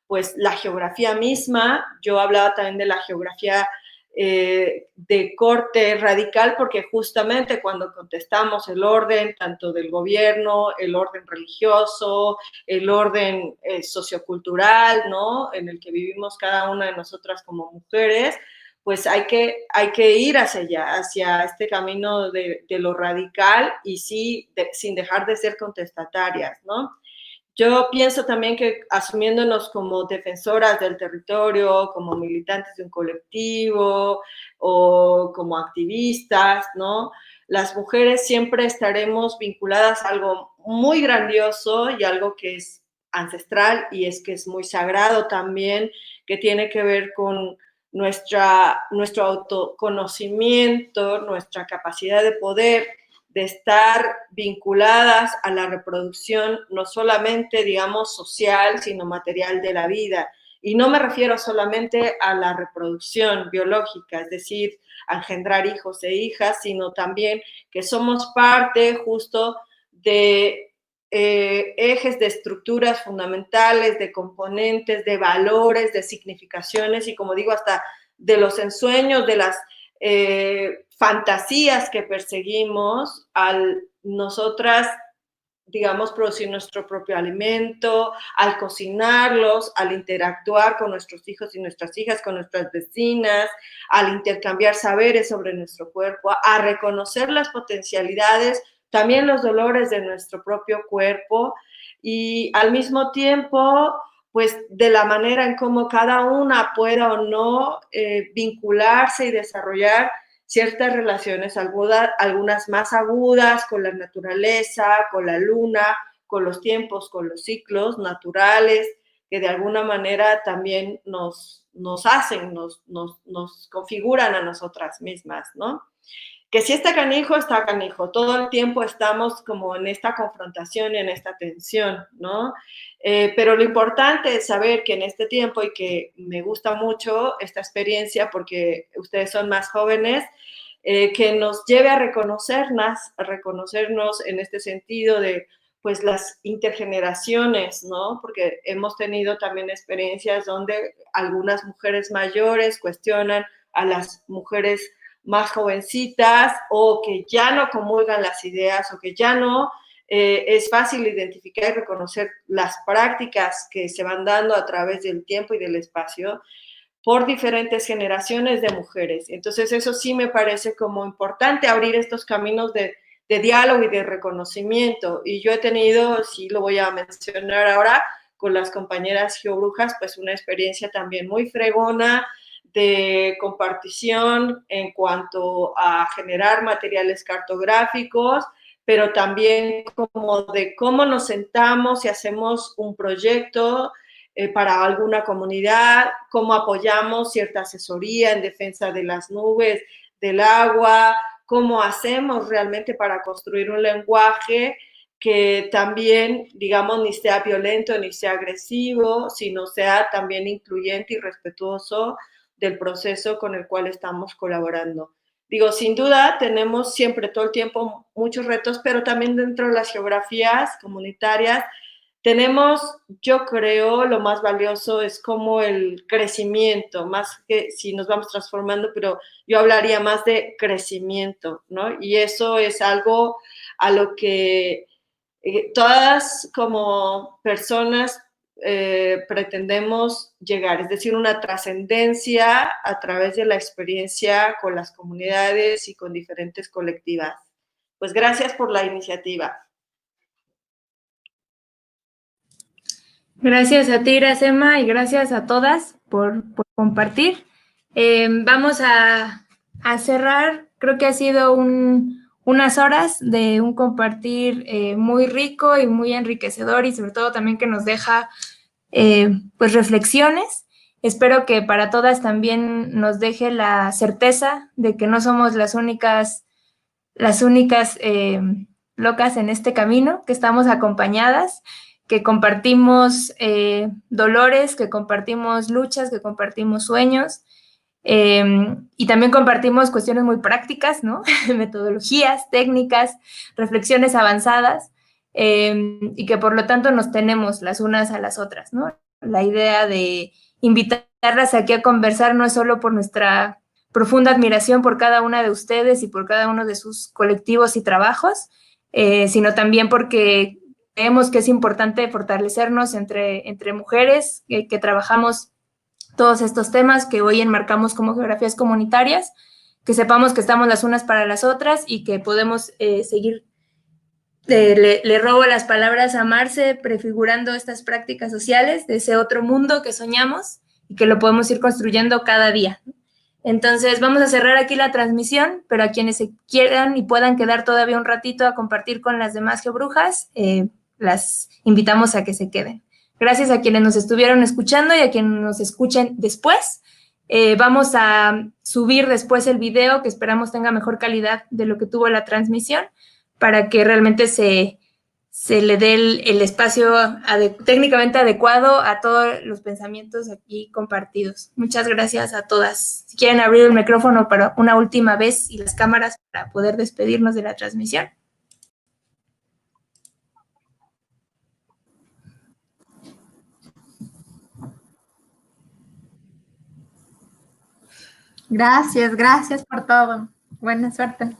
pues la geografía misma. Yo hablaba también de la geografía de corte radical, porque justamente cuando contestamos el orden tanto del gobierno, el orden religioso, el orden sociocultural, ¿no? En el que vivimos cada una de nosotras como mujeres, pues hay que ir hacia allá, hacia este camino de lo radical y sí, sin dejar de ser contestatarias, ¿no? Yo pienso también que asumiéndonos como defensoras del territorio, como militantes de un colectivo o como activistas, ¿no? Las mujeres siempre estaremos vinculadas a algo muy grandioso y algo que es ancestral y es que es muy sagrado también, que tiene que ver con nuestro autoconocimiento, nuestra capacidad de poder, de estar vinculadas a la reproducción, no solamente, digamos, social, sino material de la vida. Y no me refiero solamente a la reproducción biológica, es decir, a engendrar hijos e hijas, sino también que somos parte justo de ejes de estructuras fundamentales, de componentes, de valores, de significaciones y, como digo, hasta de los ensueños, de las fantasías que perseguimos al nosotras, digamos, producir nuestro propio alimento, al cocinarlos, al interactuar con nuestros hijos y nuestras hijas, con nuestras vecinas, al intercambiar saberes sobre nuestro cuerpo, a reconocer las potencialidades, también los dolores de nuestro propio cuerpo y al mismo tiempo, pues de la manera en cómo cada una pueda o no vincularse y desarrollar ciertas relaciones, algunas más agudas con la naturaleza, con la luna, con los tiempos, con los ciclos naturales, que de alguna manera también nos hacen, nos configuran a nosotras mismas, ¿no? Que si está canijo, todo el tiempo estamos como en esta confrontación y en esta tensión, ¿no? Pero lo importante es saber que en este tiempo, y que me gusta mucho esta experiencia porque ustedes son más jóvenes, que nos lleve a reconocernos en este sentido de pues las intergeneraciones, ¿no? Porque hemos tenido también experiencias donde algunas mujeres mayores cuestionan a las mujeres más jovencitas o que ya no comulgan las ideas o que ya no es fácil identificar y reconocer las prácticas que se van dando a través del tiempo y del espacio por diferentes generaciones de mujeres. Entonces eso sí me parece como importante abrir estos caminos de diálogo y de reconocimiento. Y yo he tenido, sí lo voy a mencionar ahora, con las compañeras geobrujas, pues una experiencia también muy fregona de compartición en cuanto a generar materiales cartográficos, pero también como de cómo nos sentamos y hacemos un proyecto para alguna comunidad, cómo apoyamos cierta asesoría en defensa de las nubes, del agua, cómo hacemos realmente para construir un lenguaje que también, digamos, ni sea violento ni sea agresivo, sino sea también incluyente y respetuoso del proceso con el cual estamos colaborando. Digo, sin duda tenemos siempre, todo el tiempo, muchos retos, pero también dentro de las geografías comunitarias tenemos, yo creo, lo más valioso es como el crecimiento, más que si nos vamos transformando, pero yo hablaría más de crecimiento, ¿no? Y eso es algo a lo que todas como personas pretendemos llegar, es decir, una trascendencia a través de la experiencia con las comunidades y con diferentes colectivas. Pues gracias por la iniciativa. Gracias a ti, Iracema, y gracias a todas por compartir. Vamos a cerrar. Creo que ha sido unas horas de un compartir muy rico y muy enriquecedor y sobre todo también que nos deja pues reflexiones. Espero que para todas también nos deje la certeza de que no somos las únicas las únicas locas en este camino, que estamos acompañadas, que compartimos dolores, que compartimos luchas, que compartimos sueños, y también compartimos cuestiones muy prácticas, ¿no? Metodologías, técnicas, reflexiones avanzadas, y que por lo tanto nos tenemos las unas a las otras, ¿no? La idea de invitarlas aquí a conversar no es solo por nuestra profunda admiración por cada una de ustedes y por cada uno de sus colectivos y trabajos, sino también porque creemos que es importante fortalecernos entre mujeres que trabajamos todos estos temas que hoy enmarcamos como geografías comunitarias, que sepamos que estamos las unas para las otras y que podemos seguir. Le robo las palabras a Marce, prefigurando estas prácticas sociales de ese otro mundo que soñamos y que lo podemos ir construyendo cada día. Entonces vamos a cerrar aquí la transmisión, pero a quienes se quieran y puedan quedar todavía un ratito a compartir con las demás geobrujas, las invitamos a que se queden. Gracias a quienes nos estuvieron escuchando y a quienes nos escuchen después. Vamos a subir después el video, que esperamos tenga mejor calidad de lo que tuvo la transmisión, para que realmente se le dé el espacio técnicamente adecuado a todos los pensamientos aquí compartidos. Muchas gracias a todas. Si quieren abrir el micrófono para una última vez y las cámaras para poder despedirnos de la transmisión. Gracias, gracias por todo. Buena suerte.